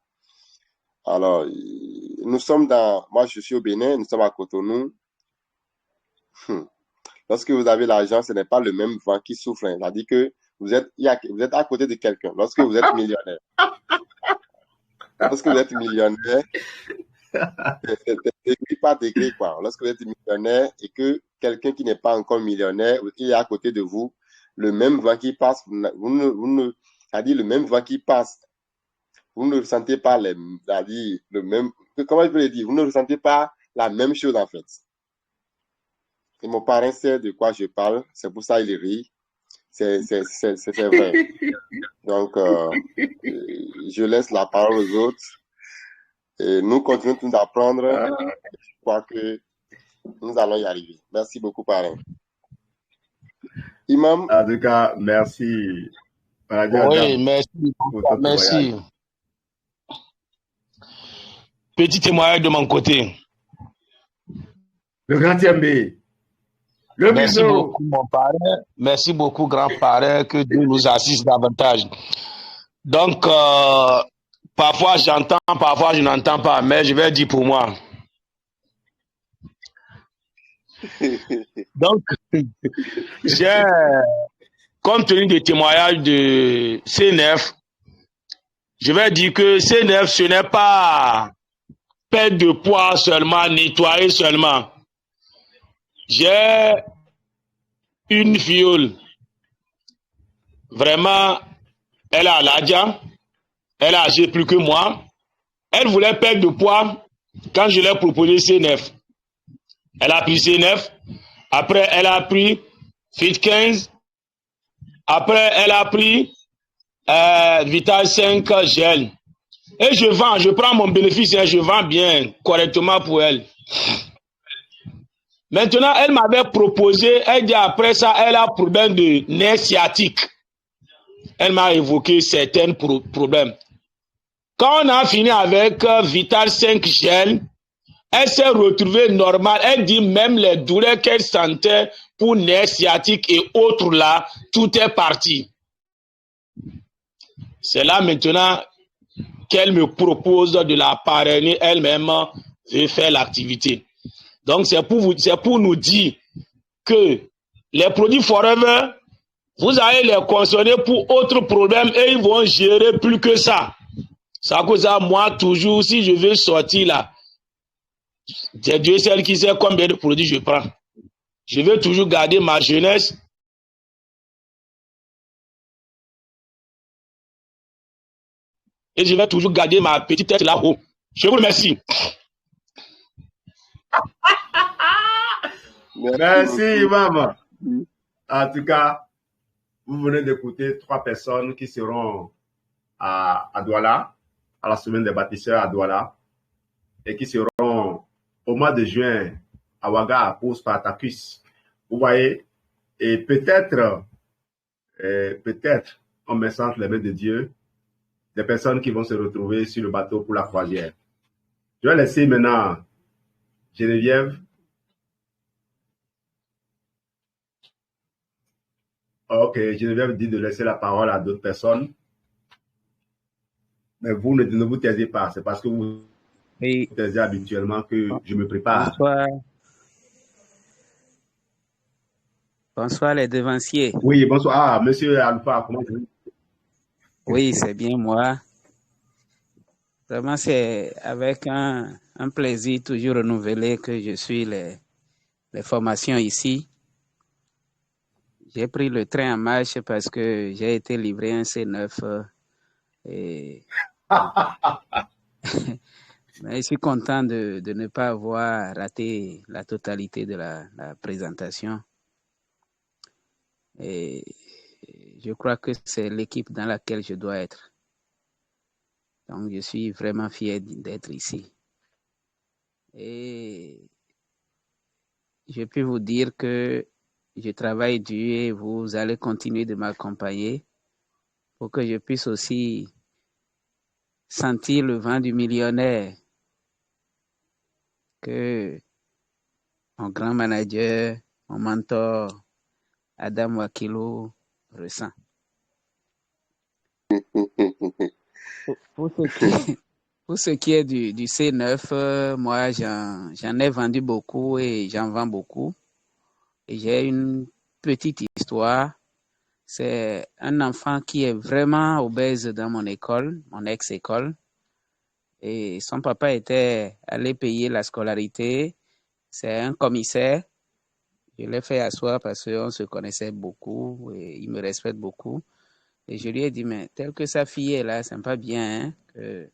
alors, moi je suis au Bénin, nous sommes à Cotonou. Lorsque vous avez l'argent, ce n'est pas le même vent qui souffle. C'est-à-dire que vous êtes à côté de quelqu'un. Lorsque vous êtes millionnaire, c'est degré par degré, quoi. Lorsque vous êtes millionnaire et que quelqu'un qui n'est pas encore millionnaire, il est à côté de vous, le même vent qui passe, c'est-à-dire le même vent qui passe, vous ne ressentez pas c'est-à-dire le même, comment je peux le dire, vous ne ressentez pas la même chose en fait. Et mon parrain sait de quoi je parle, c'est pour ça qu'il rit. C'est vrai. Donc, je laisse la parole aux autres et nous continuons tous d'apprendre. Je crois que nous allons y arriver. Merci beaucoup, parrain. Imam. En tout cas, merci. Oui, merci. Merci. Petit témoignage de mon côté. Le grand Tiambé. Merci beaucoup, mon parrain. Merci beaucoup, grand parrain. Que Dieu nous assiste davantage. Donc, parfois j'entends, parfois je n'entends pas, mais je vais dire pour moi. Donc, compte tenu des témoignages de C9, je vais dire que C9, ce n'est pas perdre de poids seulement, nettoyer seulement. J'ai une fiole. Vraiment, elle a l'adja. Elle a âgé plus que moi. Elle voulait perdre de poids quand je lui ai proposé C9. Elle a pris C9. Après, elle a pris Fit 15. Après, elle a pris Vital 5 gel. Et je prends mon bénéfice et je vends bien, correctement pour elle. Maintenant, elle m'avait proposé, elle dit après ça, elle a problème de nerf sciatique. Elle m'a évoqué certains problèmes. Quand on a fini avec Vital 5 gel, elle s'est retrouvée normale. Elle dit même les douleurs qu'elle sentait pour nerfs sciatiques et autres là, tout est parti. C'est là maintenant qu'elle me propose de la parrainer elle-même et faire l'activité. Donc c'est pour nous dire que les produits Forever, vous allez les consommer pour autres problèmes et ils vont gérer plus que ça. C'est à cause de moi toujours, si je veux sortir là, c'est Dieu seul qui sait combien de produits je prends. Je veux toujours garder ma jeunesse. Et je vais toujours garder ma petite tête là-haut. Je vous remercie. Merci, maman. En tout cas, vous venez d'écouter 3 personnes qui seront à Douala, à la semaine des bâtisseurs à Douala, et qui seront au mois de juin à Ouaga pour Spartacus. Vous voyez, et peut-être, en mettant entre les mains de Dieu, des personnes qui vont se retrouver sur le bateau pour la croisière. Je vais laisser maintenant Geneviève. Ok, Geneviève dit de laisser la parole à d'autres personnes. Mais vous ne vous taisez pas, c'est parce que vous taisez habituellement que je me prépare. Bonsoir. Bonsoir les devanciers. Oui, bonsoir. Ah, monsieur Alpha, comment vous? Oui, c'est bien moi. Vraiment, c'est avec un plaisir toujours renouvelé que je suis les formations ici. J'ai pris le train en marche parce que j'ai été livré un C9 et mais je suis content de ne pas avoir raté la totalité de la présentation. Et je crois que c'est l'équipe dans laquelle je dois être. Donc, je suis vraiment fier d'être ici. Et je peux vous dire que je travaille dur et vous allez continuer de m'accompagner pour que je puisse aussi sentir le vent du millionnaire, que mon grand manager, mon mentor, Adam Wakilo, ressent. Pour ce qui est du C9, moi, j'en ai vendu beaucoup et j'en vends beaucoup. Et j'ai une petite histoire. C'est un enfant qui est vraiment obèse dans mon école, mon ex-école. Et son papa était allé payer la scolarité. C'est un commissaire. Je l'ai fait asseoir parce qu'on se connaissait beaucoup et il me respecte beaucoup. Et je lui ai dit, mais tel que sa fille est là, c'est pas bien, hein, que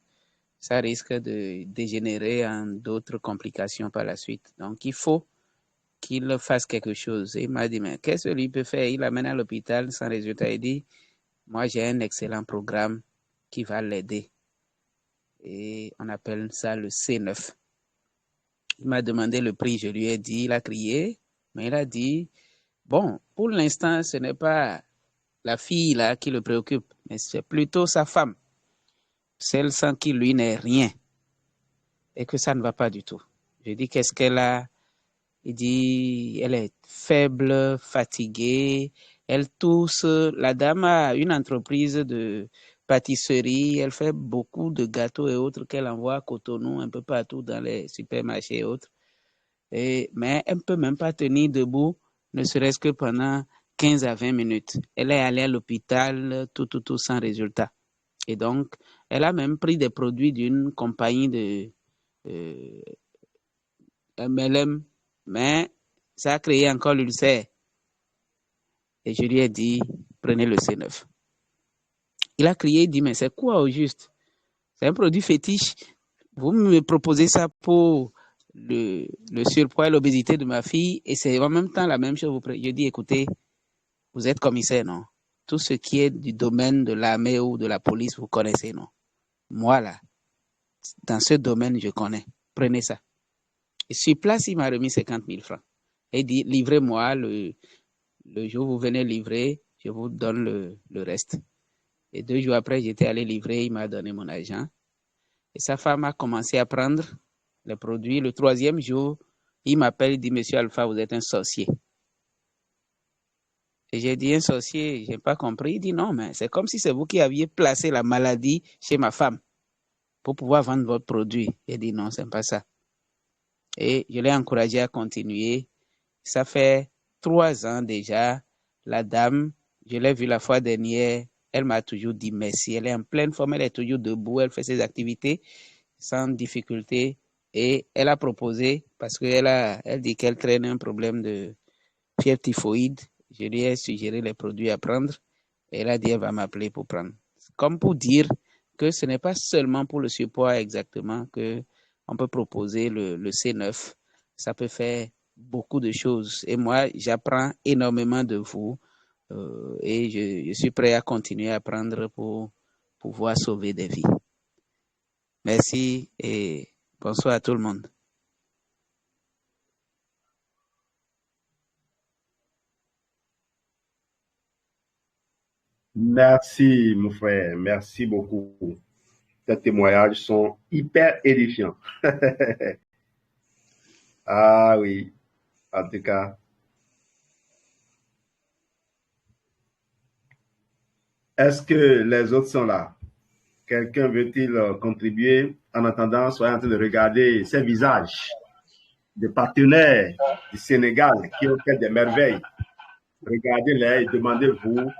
ça risque de dégénérer en d'autres complications par la suite. Donc, il faut qu'il fasse quelque chose. Et il m'a dit, mais qu'est-ce qu'il peut faire? Il l'amène à l'hôpital sans résultat. Il dit, moi, j'ai un excellent programme qui va l'aider. Et on appelle ça le C9. Il m'a demandé le prix, je lui ai dit, il a crié, mais il a dit, bon, pour l'instant, ce n'est pas la fille là qui le préoccupe, mais c'est plutôt sa femme, celle sans qui lui n'est rien, et que ça ne va pas du tout. Je dis, qu'est-ce qu'elle a? Il dit, elle est faible, fatiguée, elle tousse. La dame a une entreprise de pâtisserie, elle fait beaucoup de gâteaux et autres qu'elle envoie à Cotonou, un peu partout dans les supermarchés et autres. Mais elle ne peut même pas tenir debout, ne serait-ce que pendant 15 à 20 minutes. Elle est allée à l'hôpital, tout, sans résultat. Et donc, elle a même pris des produits d'une compagnie de MLM, mais ça a créé encore l'ulcère. Et je lui ai dit, prenez le C9. Il a crié, il dit, mais c'est quoi au juste? C'est un produit fétiche. Vous me proposez ça pour le surpoids et l'obésité de ma fille, et c'est en même temps la même chose. Je dis, écoutez, vous êtes commissaire, non? Tout ce qui est du domaine de l'armée ou de la police, vous connaissez, non? Moi, là, dans ce domaine, je connais. Prenez ça. Et sur place, il m'a remis 50 000 francs. Et dit, livrez-moi le jour où vous venez livrer, je vous donne le reste. Et 2 jours après, j'étais allé livrer, il m'a donné mon argent. Et sa femme a commencé à prendre les produits. Le 3e jour, il m'appelle, il dit, Monsieur Alpha, vous êtes un sorcier. Et j'ai dit, un sorcier, je n'ai pas compris. Il dit, non, mais c'est comme si c'est vous qui aviez placé la maladie chez ma femme pour pouvoir vendre votre produit. J'ai dit, non, c'est pas ça. Et je l'ai encouragé à continuer. Ça fait 3 ans déjà. La dame, je l'ai vue la fois dernière, elle m'a toujours dit merci. Elle est en pleine forme, elle est toujours debout, elle fait ses activités sans difficulté. Et elle a proposé, parce qu'elle dit qu'elle traîne un problème de fièvre typhoïde. Je lui ai suggéré les produits à prendre. Et elle a dit qu'elle va m'appeler pour prendre. Comme pour dire que ce n'est pas seulement pour le surpoids exactement qu'on peut proposer le C9. Ça peut faire beaucoup de choses. Et moi, j'apprends énormément de vous. Et je suis prêt à continuer à apprendre pour pouvoir sauver des vies. Merci et bonsoir à tout le monde. Merci, mon frère. Merci beaucoup. Tes témoignages sont hyper édifiants. Ah oui, en tout cas. Est-ce que les autres sont là? Quelqu'un veut-il contribuer? En attendant, soyez en train de regarder ces visages de partenaires du Sénégal qui ont fait des merveilles. Regardez-les et demandez-vous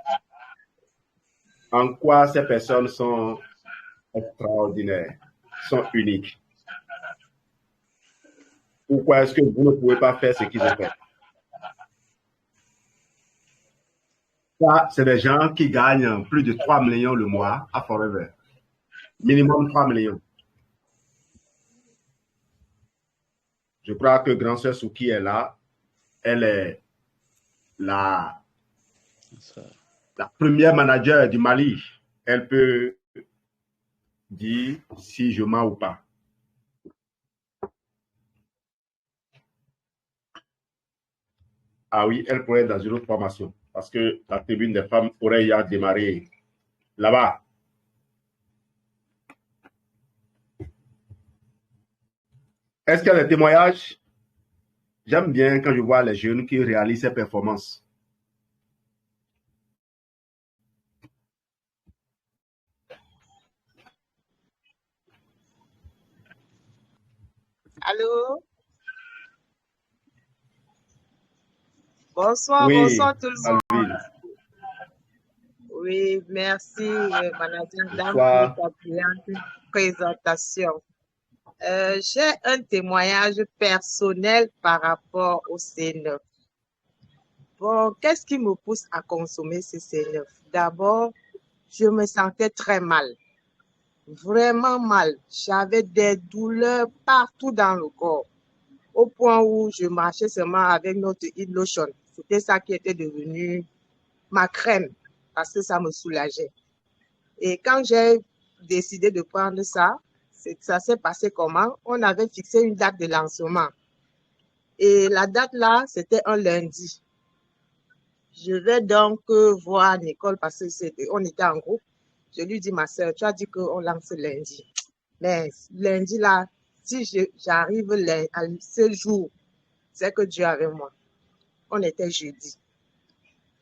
en quoi ces personnes sont extraordinaires, sont uniques. Pourquoi est-ce que vous ne pouvez pas faire ce qu'ils ont fait? Ça, c'est des gens qui gagnent plus de 3 millions le mois à Forever. Minimum 3 millions. Je crois que Grand Sœur Souki est là. Elle est la première manager du Mali. Elle peut dire si je mens ou pas. Ah oui, elle pourrait être dans une autre formation parce que la tribune des femmes aurait déjà démarré là-bas. Est-ce qu'il y a des témoignages? J'aime bien quand je vois les jeunes qui réalisent ces performances. Allô? Bonsoir, Oui, bonsoir tout le monde. Alvin. Oui, merci, Madame Dame, pour Bonsoir. ta brillante présentation. J'ai un témoignage personnel par rapport au C9. Bon, qu'est-ce qui me pousse à consommer ce C9? D'abord, je me sentais très mal, vraiment mal. J'avais des douleurs partout dans le corps, au point où je marchais seulement avec notre Heat Lotion. C'était ça qui était devenu ma crème, parce que ça me soulageait. Et quand j'ai décidé de prendre ça, ça s'est passé comment? On avait fixé une date de lancement. Et la date là, c'était un lundi. Je vais donc voir Nicole parce qu'on était en groupe. Je lui dis, ma soeur, tu as dit qu'on lance lundi. Mais lundi là, si j'arrive à ce jour, c'est que Dieu est avec moi. On était jeudi.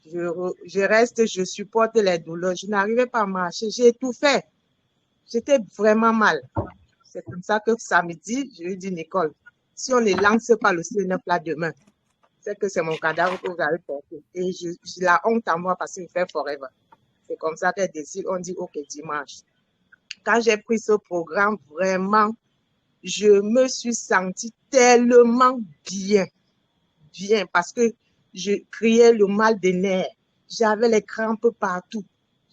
Je reste, je supporte les douleurs. Je n'arrivais pas à marcher. J'ai tout fait. J'étais vraiment mal. C'est comme ça que samedi, je lui dis, Nicole, si on ne lance pas le C9 là demain, c'est que c'est mon cadavre que vous allez porter. Et j'ai la honte à moi parce qu'il fait forever. C'est comme ça qu'elle décide, on dit, OK, dimanche. Quand j'ai pris ce programme, vraiment, je me suis sentie tellement bien, parce que je criais le mal des nerfs. J'avais les crampes partout.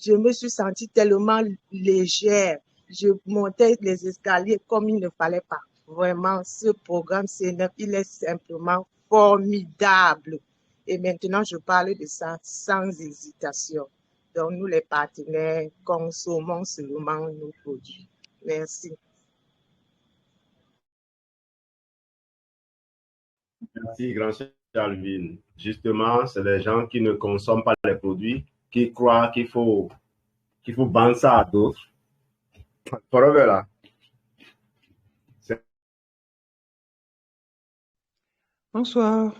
Je me suis sentie tellement légère. Je montais les escaliers comme il ne fallait pas. Vraiment, ce programme C9, il est simplement formidable. Et maintenant, je parle de ça sans hésitation. Donc, nous, les partenaires, consommons seulement nos produits. Merci. Merci, grand cher Alvin. Justement, c'est les gens qui ne consomment pas les produits, qui croient qu'il faut vendre ça à d'autres. Forever là. Bonsoir.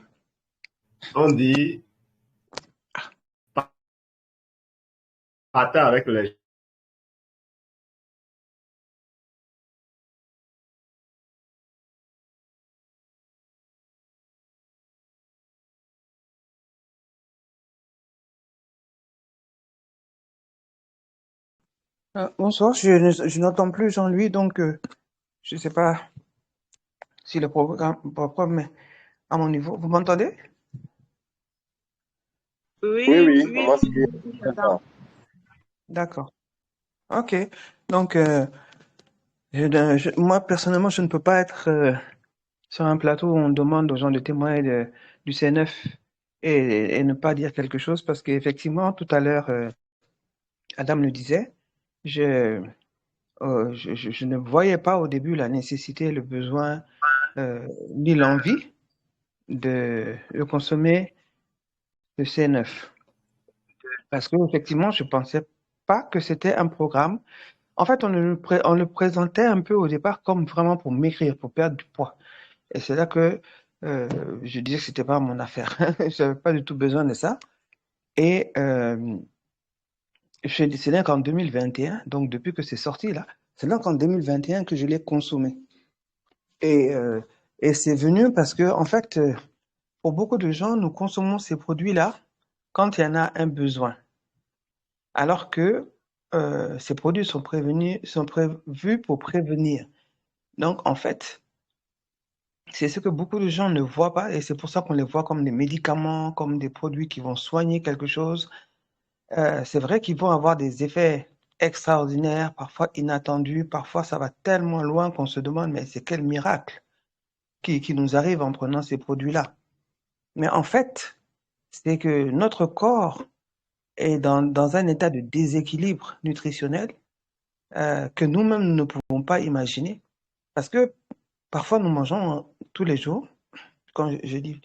On dit partez avec les Bonsoir, je n'entends plus Jean-Louis, donc je ne sais pas si le problème est à mon niveau. Vous m'entendez? Oui, Oui, oui, oui, commence bien. oui, j'entends. D'accord. Ok. Donc, moi, personnellement, je ne peux pas être sur un plateau où on demande aux gens de témoigner du C9 et ne pas dire quelque chose parce qu'effectivement, tout à l'heure, Adam le disait, je, je ne voyais pas au début la nécessité, le besoin, ni l'envie de consommer le C9. Parce que effectivement, je pensais pas que c'était un programme. En fait, on le présentait un peu au départ comme vraiment pour maigrir, pour perdre du poids. Et c'est là que je disais que c'était pas mon affaire. Je n'avais pas du tout besoin de ça. Et c'est là qu'en 2021, donc depuis que c'est sorti là, c'est là qu'en 2021 que je l'ai consommé. Et, euh, et c'est venu parce que, en fait, pour beaucoup de gens, nous consommons ces produits-là quand il y en a un besoin. Alors que ces produits sont prévus pour prévenir. Donc, en fait, c'est ce que beaucoup de gens ne voient pas et c'est pour ça qu'on les voit comme des médicaments, comme des produits qui vont soigner quelque chose. C'est vrai qu'ils vont avoir des effets extraordinaires, parfois inattendus, parfois ça va tellement loin qu'on se demande, mais c'est quel miracle qui nous arrive en prenant ces produits-là. Mais en fait, c'est que notre corps est dans un état de déséquilibre nutritionnel que nous-mêmes nous ne pouvons pas imaginer. Parce que parfois nous mangeons tous les jours. Quand je dis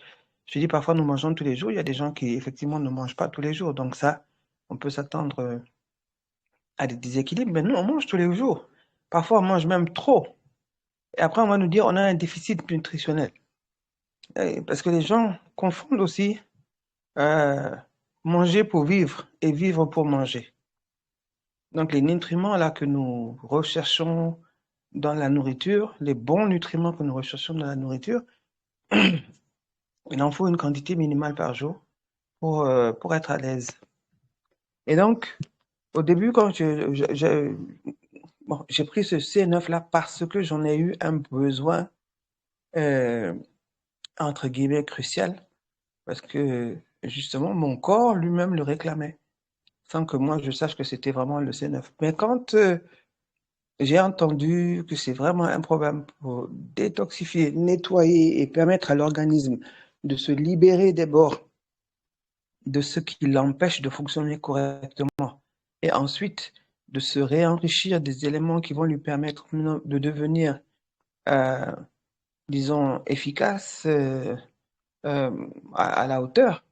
parfois nous mangeons tous les jours, il y a des gens qui effectivement ne mangent pas tous les jours. Donc ça, on peut s'attendre à des déséquilibres. Mais nous, on mange tous les jours. Parfois, on mange même trop. Et après, on va nous dire on a un déficit nutritionnel. Parce que les gens confondent aussi manger pour vivre et vivre pour manger. Donc, les nutriments là que nous recherchons dans la nourriture, les bons nutriments que nous recherchons dans la nourriture, il en faut une quantité minimale par jour pour être à l'aise. Et donc, au début, quand j'ai pris ce C9 là parce que j'en ai eu un besoin, entre guillemets, crucial, parce que justement, mon corps lui-même le réclamait, sans que moi je sache que c'était vraiment le C9. Mais quand j'ai entendu que c'est vraiment un problème pour détoxifier, nettoyer et permettre à l'organisme de se libérer des bords de ce qui l'empêche de fonctionner correctement et ensuite de se réenrichir des éléments qui vont lui permettre de devenir, disons, efficace à la hauteur.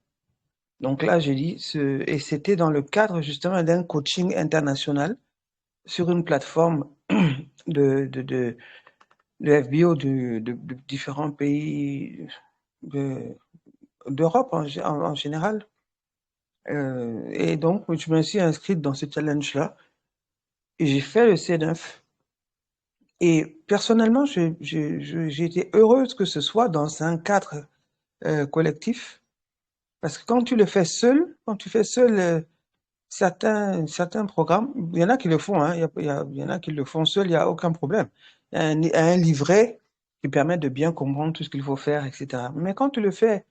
Donc là, j'ai dit, et c'était dans le cadre justement d'un coaching international sur une plateforme de FBO de différents pays d'Europe en général. Et donc, je me suis inscrite dans ce challenge-là et j'ai fait le C9. Et personnellement, j'ai été heureuse que ce soit dans un cadre collectif. Parce que quand tu le fais seul, quand tu fais seul certains programmes, il y en a qui le font, hein, il y en a qui le font seul, il n'y a aucun problème. Il y a un livret qui permet de bien comprendre tout ce qu'il faut faire, etc. Mais quand tu le fais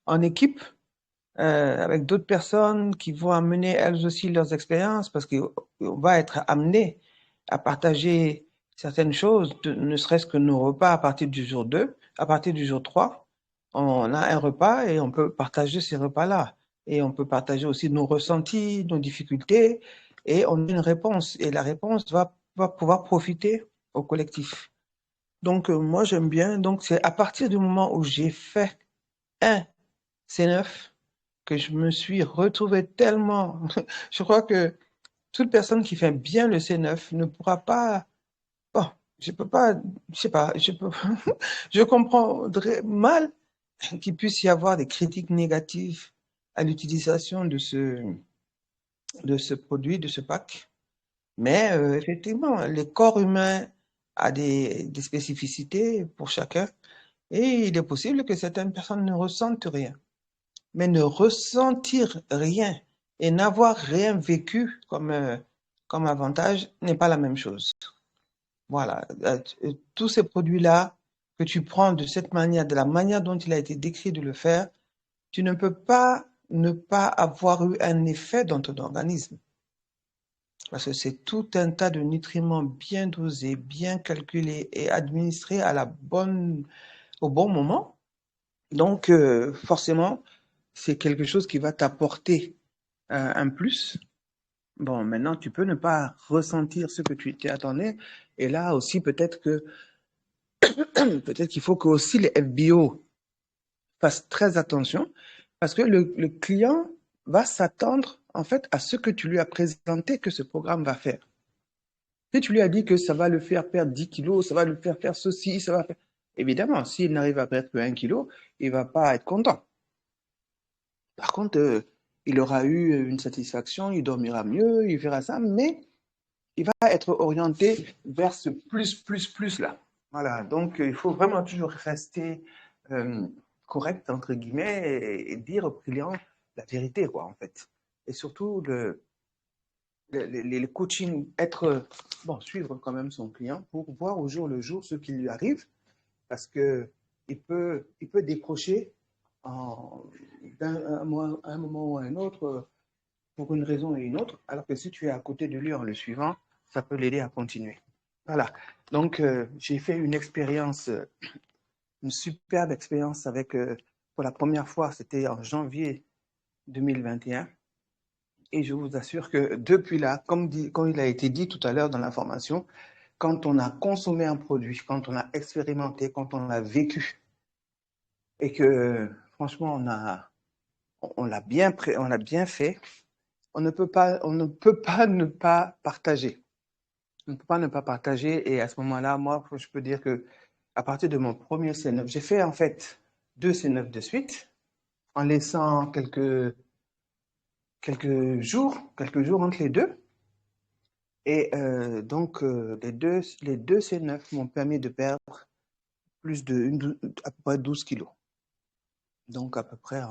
en équipe, avec d'autres personnes qui vont amener elles aussi leurs expériences, parce qu'on va être amené à partager certaines choses, ne serait-ce que nos repas à partir du jour 2, à partir du jour 3, on a un repas et on peut partager ces repas-là. Et on peut partager aussi nos ressentis, nos difficultés, et on a une réponse. Et la réponse va pouvoir profiter au collectif. Donc, moi, j'aime bien. Donc, c'est à partir du moment où j'ai fait un C9 que je me suis retrouvé tellement... Je crois que toute personne qui fait bien le C9 ne pourra pas... Bon, je peux pas... Je sais pas, je comprendrais mal qu'il puisse y avoir des critiques négatives à l'utilisation de ce produit, de ce pack. Mais effectivement, le corps humain a des spécificités pour chacun et il est possible que certaines personnes ne ressentent rien. Mais ne ressentir rien et n'avoir rien vécu comme avantage n'est pas la même chose. Voilà, tous ces produits-là que tu prends de cette manière, de la manière dont il a été décrit de le faire, tu ne peux pas ne pas avoir eu un effet dans ton organisme. Parce que c'est tout un tas de nutriments bien dosés, bien calculés et administrés au bon moment. Donc, forcément, c'est quelque chose qui va t'apporter un plus. Bon, maintenant, tu peux ne pas ressentir ce que tu attendais. Et là aussi, peut-être qu'il faut que aussi les FBO fassent très attention parce que le client va s'attendre en fait à ce que tu lui as présenté que ce programme va faire. Si tu lui as dit que ça va le faire perdre 10 kilos, ça va le faire faire ceci, ça va faire... Évidemment, s'il n'arrive à perdre que 1 kilo, il va pas être content. Par contre, il aura eu une satisfaction, il dormira mieux, il verra ça, mais il va être orienté vers ce plus là. Voilà, donc il faut vraiment toujours rester correct, entre guillemets, et dire au client la vérité, quoi, en fait. Et surtout, les coachings, suivre quand même son client pour voir au jour le jour ce qui lui arrive, parce que il peut décrocher d'un moment ou à un autre pour une raison et une autre, alors que si tu es à côté de lui en le suivant, ça peut l'aider à continuer. Voilà. Donc, j'ai fait une expérience, une superbe expérience avec, pour la première fois, c'était en janvier 2021. Et je vous assure que depuis là, comme il a été dit tout à l'heure dans l'information, quand on a consommé un produit, quand on a expérimenté, quand on l'a vécu, et que franchement on l'a bien fait, on ne peut pas ne pas partager. On ne peut pas ne pas partager. Et à ce moment-là, moi, je peux dire que à partir de mon premier C9, j'ai fait en fait 2 C9 de suite, en laissant quelques jours entre les deux. Et donc, les deux C9 m'ont permis de perdre à peu près 12 kilos. Donc, à peu près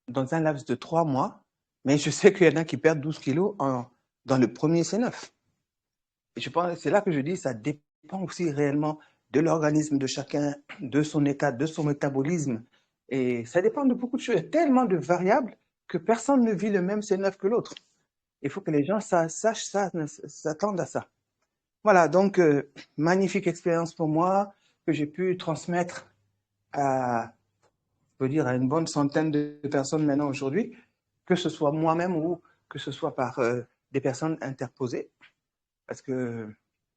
dans un laps de 3 mois. Mais je sais qu'il y en a qui perdent 12 kilos dans le premier C9. Et je pense, c'est là que je dis, ça dépend aussi réellement de l'organisme de chacun, de son état, de son métabolisme. Et ça dépend de beaucoup de choses. Il y a tellement de variables que personne ne vit le même C9 que l'autre. Il faut que les gens sachent ça, s'attendent à ça. Voilà, donc, magnifique expérience pour moi que j'ai pu transmettre à une bonne centaine de personnes maintenant aujourd'hui, que ce soit moi-même ou que ce soit par des personnes interposées, parce que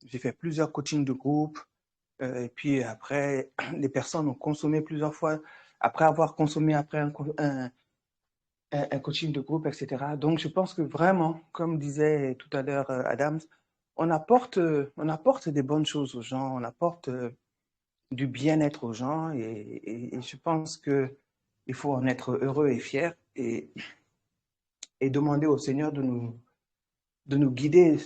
j'ai fait plusieurs coachings de groupe, et puis après, les personnes ont consommé plusieurs fois, après avoir consommé après un coaching de groupe, etc. Donc, je pense que vraiment, comme disait tout à l'heure Adams, on apporte des bonnes choses aux gens, on apporte du bien-être aux gens, et je pense que il faut en être heureux et fier, et demander au Seigneur de nous guider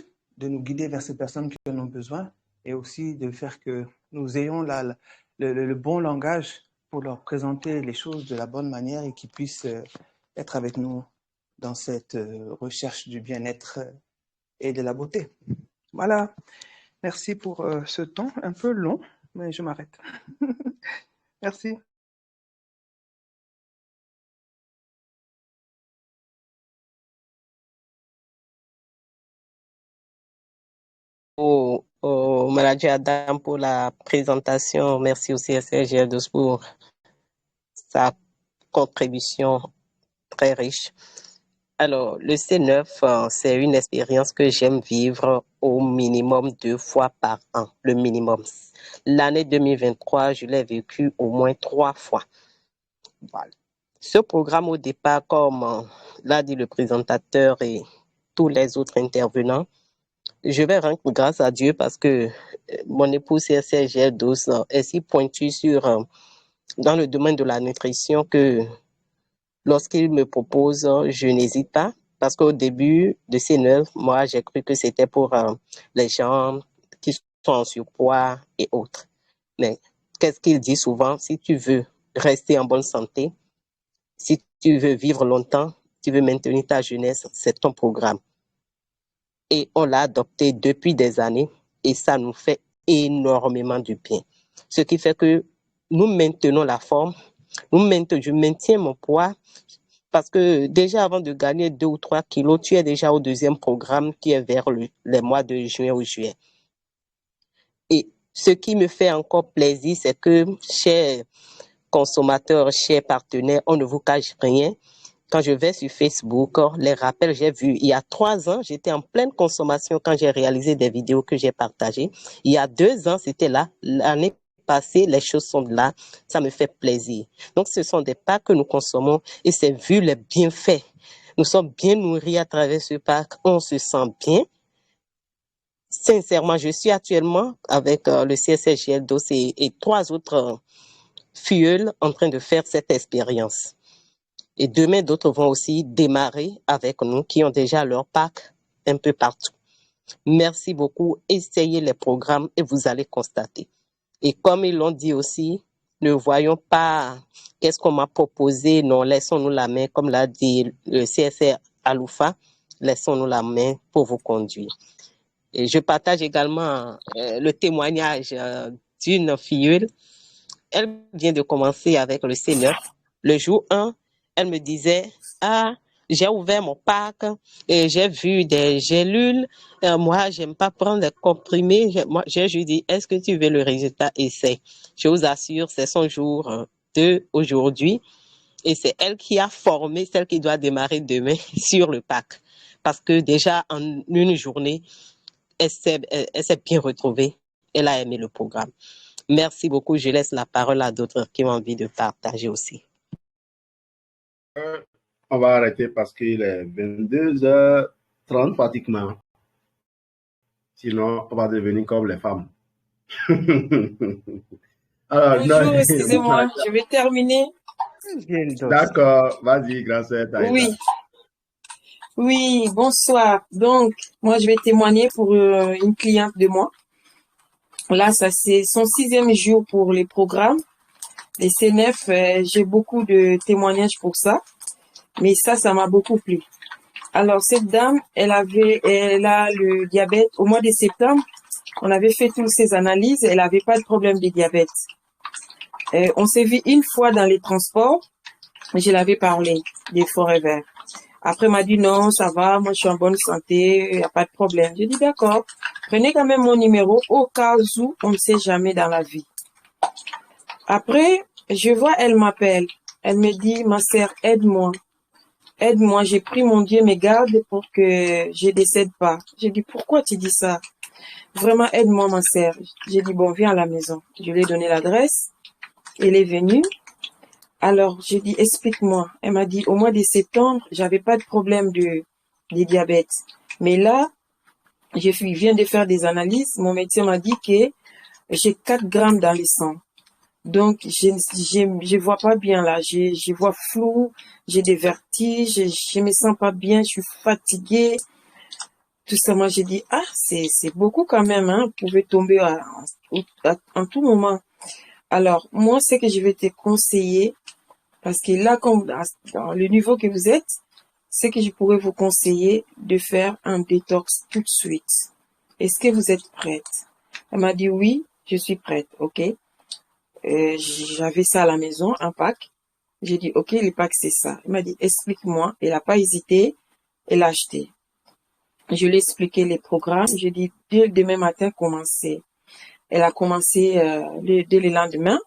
vers ces personnes qui en ont besoin, et aussi de faire que nous ayons le bon langage pour leur présenter les choses de la bonne manière et qu'ils puissent être avec nous dans cette recherche du bien-être et de la beauté. Voilà. Merci pour ce temps un peu long, mais je m'arrête. Merci. Au manager Adam pour la présentation. Merci aussi à Serge Dos pour sa contribution très riche. Alors, le C9, c'est une expérience que j'aime vivre au minimum 2 fois par an, le minimum. L'année 2023, je l'ai vécu au moins 3 fois. Voilà. Ce programme, au départ, comme l'a dit le présentateur et tous les autres intervenants, je vais rendre grâce à Dieu parce que mon épouse Serge Dos est si pointue dans le domaine de la nutrition que lorsqu'il me propose, je n'hésite pas parce qu'au début de ces 9, moi, j'ai cru que c'était pour les gens qui sont en surpoids et autres. Mais qu'est-ce qu'il dit souvent? Si tu veux rester en bonne santé, si tu veux vivre longtemps, tu veux maintenir ta jeunesse, c'est ton programme. Et on l'a adopté depuis des années et ça nous fait énormément du bien. Ce qui fait que nous maintenons la forme, je maintiens mon poids parce que déjà avant de gagner 2 ou 3 kilos, tu es déjà au deuxième programme qui est vers les mois de juin ou juillet. Et ce qui me fait encore plaisir, c'est que chers consommateurs, chers partenaires, on ne vous cache rien. Quand je vais sur Facebook, les rappels, j'ai vu, il y a 3 ans, j'étais en pleine consommation quand j'ai réalisé des vidéos que j'ai partagées. Il y a 2 ans, c'était là. L'année passée, les choses sont là. Ça me fait plaisir. Donc, ce sont des packs que nous consommons et c'est vu les bienfaits. Nous sommes bien nourris à travers ce pack. On se sent bien. Sincèrement, je suis actuellement avec le CSSGL DOS et 3 autres fuels en train de faire cette expérience. Et demain, d'autres vont aussi démarrer avec nous qui ont déjà leur pack un peu partout. Merci beaucoup. Essayez les programmes et vous allez constater. Et comme ils l'ont dit aussi, ne voyons pas qu'est-ce qu'on m'a proposé. Non, laissons-nous la main. Comme l'a dit le CSR Aloufa, laissons-nous la main pour vous conduire. Et je partage également le témoignage d'une filleule. Elle vient de commencer avec le C9. Le jour 1, elle me disait, j'ai ouvert mon pack et j'ai vu des gélules. Moi, j'aime pas prendre des comprimés. Je lui dis, est-ce que tu veux le résultat? Essaye. Je vous assure, c'est son jour 2 aujourd'hui. Et c'est elle qui a formé celle qui doit démarrer demain sur le pack. Parce que déjà, en une journée, elle s'est bien retrouvée. Elle a aimé le programme. Merci beaucoup. Je laisse la parole à d'autres qui ont envie de partager aussi. On va arrêter parce qu'il est 22h30 pratiquement. Sinon, on va devenir comme les femmes. Alors, non, Bonjour, excusez-moi, je vais terminer. d'accord, vas-y, grâce à Taïta. Oui, oui, bonsoir. Donc, moi, je vais témoigner pour une cliente de moi. Là, ça c'est son 6e jour pour les programmes. Les C9, j'ai beaucoup de témoignages pour ça. Mais ça m'a beaucoup plu. Alors, cette dame, elle a le diabète au mois de septembre. On avait fait toutes ces analyses. Elle n'avait pas de problème de diabète. On s'est vu une fois dans les transports. Je l'avais parlé des Forever. Après, elle m'a dit non, ça va, moi je suis en bonne santé, il n'y a pas de problème. J'ai dit d'accord, prenez quand même mon numéro au cas où on ne sait jamais dans la vie. Après, je vois, elle m'appelle. Elle me dit, ma sœur, aide-moi. Aide-moi, j'ai pris mon Dieu mes gardes pour que je décède pas. J'ai dit, pourquoi tu dis ça? Vraiment, aide-moi, ma sœur. J'ai dit, bon, viens à la maison. Je lui ai donné l'adresse. Elle est venue. Alors, j'ai dit, explique-moi. Elle m'a dit, au mois de septembre, j'avais pas de problème de diabète. Mais là, je viens de faire des analyses. Mon médecin m'a dit que j'ai 4 grammes dans le sang. Donc, je vois pas bien là. Je vois flou, j'ai des vertiges, je me sens pas bien, je suis fatiguée. Tout ça, moi, j'ai dit, ah, c'est beaucoup quand même, hein. Vous pouvez tomber en tout moment. Alors, moi, c'est que je vais te conseiller, parce que là, dans le niveau que vous êtes, c'est que je pourrais vous conseiller de faire un détox tout de suite. Est-ce que vous êtes prête? Elle m'a dit oui, je suis prête, ok. J'avais ça à la maison, un pack. J'ai dit ok, le pack c'est ça. Elle m'a dit explique-moi. Elle n'a pas hésité, elle a acheté. Je lui ai expliqué les programmes. J'ai dit dès le demain matin commencer. Elle a commencé dès le lendemain.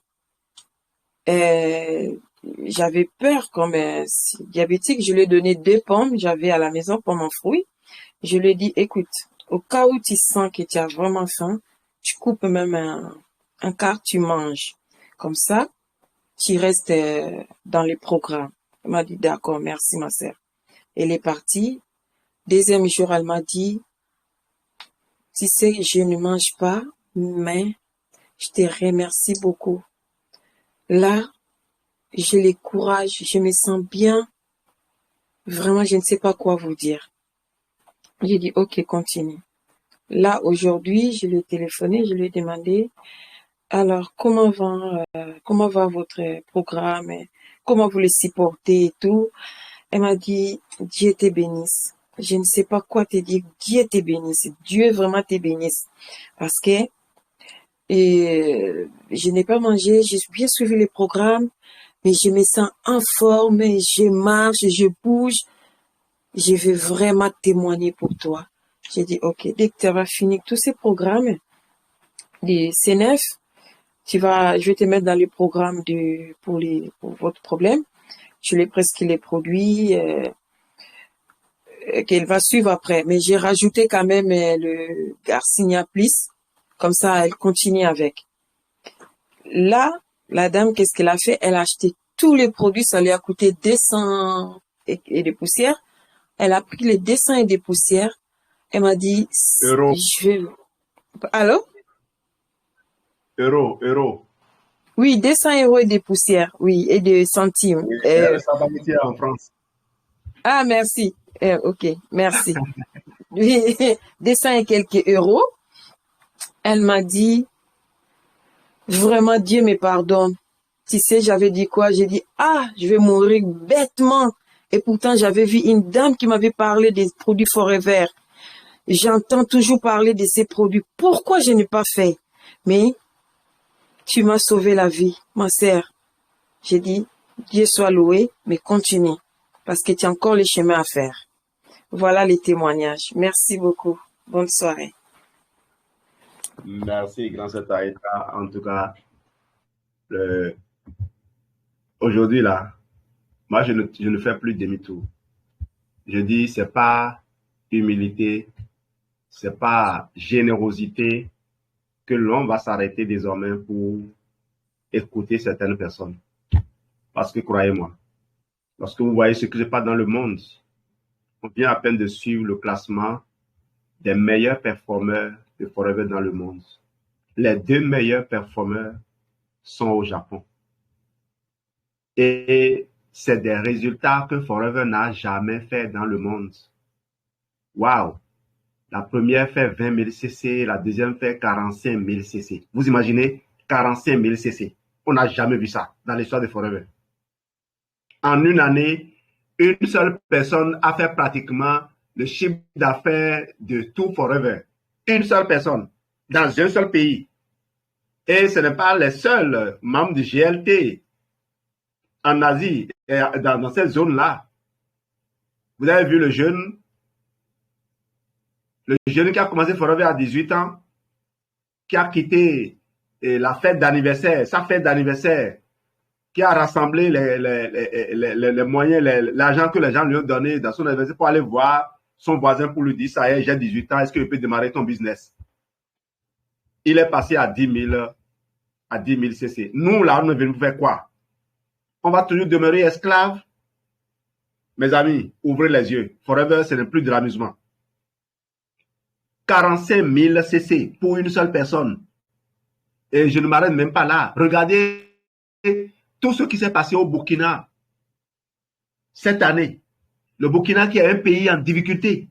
J'avais peur comme diabétique. Je lui ai donné 2 pommes. J'avais à la maison pommes en fruits. Je lui ai dit, écoute, au cas où tu sens que tu as vraiment faim, tu coupes même un quart, tu manges. Comme ça, tu restes dans les programmes. Elle m'a dit, d'accord, merci ma sœur. Elle est partie. 2e jour, elle m'a dit, tu sais, je ne mange pas, mais je te remercie beaucoup. Là, j'ai le courage, je me sens bien. Vraiment, je ne sais pas quoi vous dire. J'ai dit, ok, continue. Là, aujourd'hui, je lui ai téléphoné, je lui ai demandé, alors, comment va votre programme, comment vous le supportez et tout. Elle m'a dit, Dieu te bénisse. Je ne sais pas quoi te dire, Dieu te bénisse. Dieu vraiment te bénisse. Parce que je n'ai pas mangé, j'ai bien suivi le programme, mais je me sens en forme, je marche, je bouge. Je vais vraiment témoigner pour toi. J'ai dit, ok, dès que tu vas finir tous ces programmes, des C9, je vais te mettre dans le programme pour votre problème. Je l'ai prescrit les produits qu'elle va suivre après. Mais j'ai rajouté quand même le Garcinia Plus. Comme ça, elle continue avec. Là, la dame, qu'est-ce qu'elle a fait? Elle a acheté tous les produits. Ça lui a coûté 200 et des poussières. Elle a pris les 200 et des poussières. Elle m'a dit, Euro, Allô? euro. Oui, 200 € et des poussières, oui, et des centimes. Oui, c'est le sabatier en France. Ah, merci. Ok, merci. Oui, 200 et quelques euros. Elle m'a dit, vraiment, Dieu me pardonne. Tu sais, j'avais dit quoi? J'ai dit, ah, je vais mourir bêtement. Et pourtant, j'avais vu une dame qui m'avait parlé des produits Forever. J'entends toujours parler de ces produits. Pourquoi je n'ai pas fait? Mais tu m'as sauvé la vie, ma sœur. J'ai dit, Dieu soit loué, mais continue, parce que tu as encore les chemins à faire. Voilà les témoignages. Merci beaucoup. Bonne soirée. Merci, grand Taïta. En tout cas, aujourd'hui, là, moi, je ne fais plus demi-tour. Je dis, c'est pas humilité, c'est pas générosité que l'on va s'arrêter désormais pour écouter certaines personnes. Parce que croyez-moi, lorsque vous voyez ce que je passe dans le monde, on vient à peine de suivre le classement des meilleurs performeurs de Forever dans le monde. Les 2 meilleurs performeurs sont au Japon. Et c'est des résultats que Forever n'a jamais fait dans le monde. Waouh! La première fait 20 000 cc, la deuxième fait 45 000 cc. Vous imaginez 45 000 cc. On n'a jamais vu ça dans l'histoire de Forever. En une année, une seule personne a fait pratiquement le chiffre d'affaires de tout Forever. Une seule personne, dans un seul pays. Et ce n'est pas les seuls membres du GLT en Asie, et dans cette zone-là. Vous avez vu le jeune qui a commencé Forever à 18 ans, qui a quitté la fête d'anniversaire, sa fête d'anniversaire, qui a rassemblé les moyens, l'argent que les gens lui ont donné dans son anniversaire pour aller voir son voisin pour lui dire, ça y est, j'ai 18 ans, est-ce que je peux démarrer ton business? Il est passé à 10 000 cc. Nous, là, on ne veut faire quoi? On va toujours demeurer esclaves? Mes amis, ouvrez les yeux. Forever, ce n'est plus de l'amusement. 45 000 cc pour une seule personne. Et je ne m'arrête même pas là. Regardez tout ce qui s'est passé au Burkina cette année. Le Burkina qui est un pays en difficulté.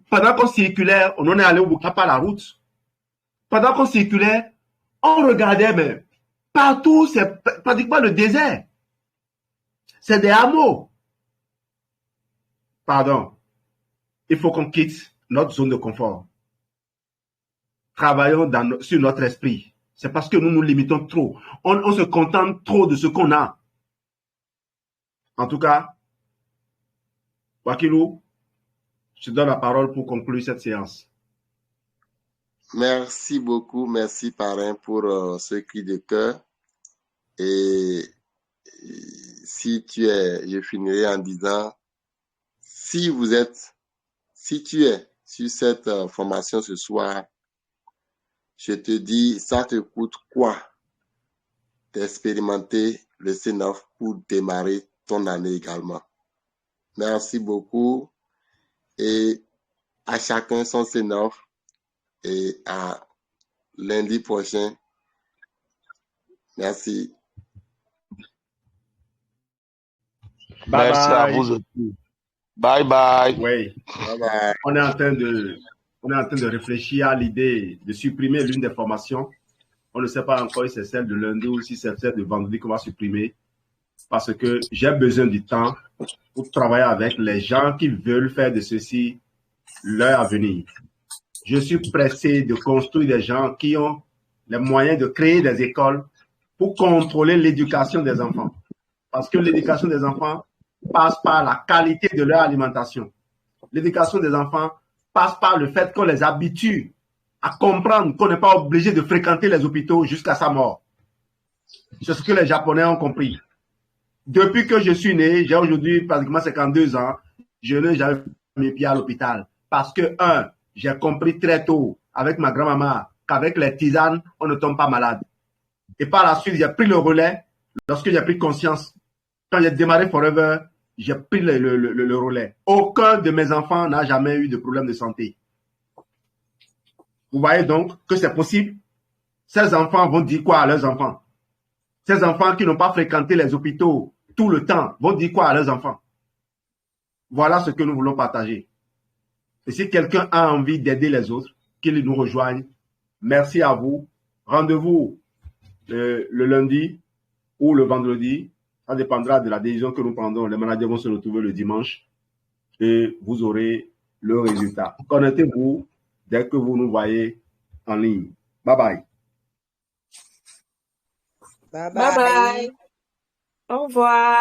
Pendant qu'on circulait, on en est allé au Burkina par la route. Pendant qu'on circulait, on regardait, mais partout, c'est pratiquement le désert. C'est des hameaux. Pardon. Il faut qu'on quitte notre zone de confort. Travaillons sur notre esprit. C'est parce que nous nous limitons trop. On se contente trop de ce qu'on a. En tout cas, Wakilou, je te donne la parole pour conclure cette séance. Merci beaucoup, merci parrain pour ce cri de cœur. Et je finirai en disant, si tu es sur cette formation ce soir, je te dis, ça te coûte quoi d'expérimenter le C9 pour démarrer ton année également. Merci beaucoup et à chacun son C9 et à lundi prochain. Merci. Bye Merci bye. à vous aussi. Bye bye. Oui. Bye bye. On est en train de réfléchir à l'idée de supprimer l'une des formations. On ne sait pas encore si c'est celle de lundi ou si c'est celle de vendredi qu'on va supprimer. Parce que j'ai besoin du temps pour travailler avec les gens qui veulent faire de ceci leur avenir. Je suis pressé de construire des gens qui ont les moyens de créer des écoles pour contrôler l'éducation des enfants. Parce que l'éducation des enfants passe par la qualité de leur alimentation. L'éducation des enfants passe par le fait qu'on les habitue à comprendre qu'on n'est pas obligé de fréquenter les hôpitaux jusqu'à sa mort. C'est ce que les Japonais ont compris. Depuis que je suis né, j'ai aujourd'hui pratiquement 52 ans, je n'ai jamais mis pied à l'hôpital. Parce que, j'ai compris très tôt avec ma grand-maman qu'avec les tisanes, on ne tombe pas malade. Et par la suite, j'ai pris le relais lorsque j'ai pris conscience. Quand j'ai démarré Forever, j'ai pris le relais. Aucun de mes enfants n'a jamais eu de problème de santé. Vous voyez donc que c'est possible. Ces enfants vont dire quoi à leurs enfants? Ces enfants qui n'ont pas fréquenté les hôpitaux tout le temps vont dire quoi à leurs enfants? Voilà ce que nous voulons partager. Et si quelqu'un a envie d'aider les autres, qu'il nous rejoigne. Merci à vous. Rendez-vous le lundi ou le vendredi. Ça dépendra de la décision que nous prendrons. Les managers vont se retrouver le dimanche et vous aurez le résultat. Connectez-vous dès que vous nous voyez en ligne. Bye bye. Bye bye. Au revoir.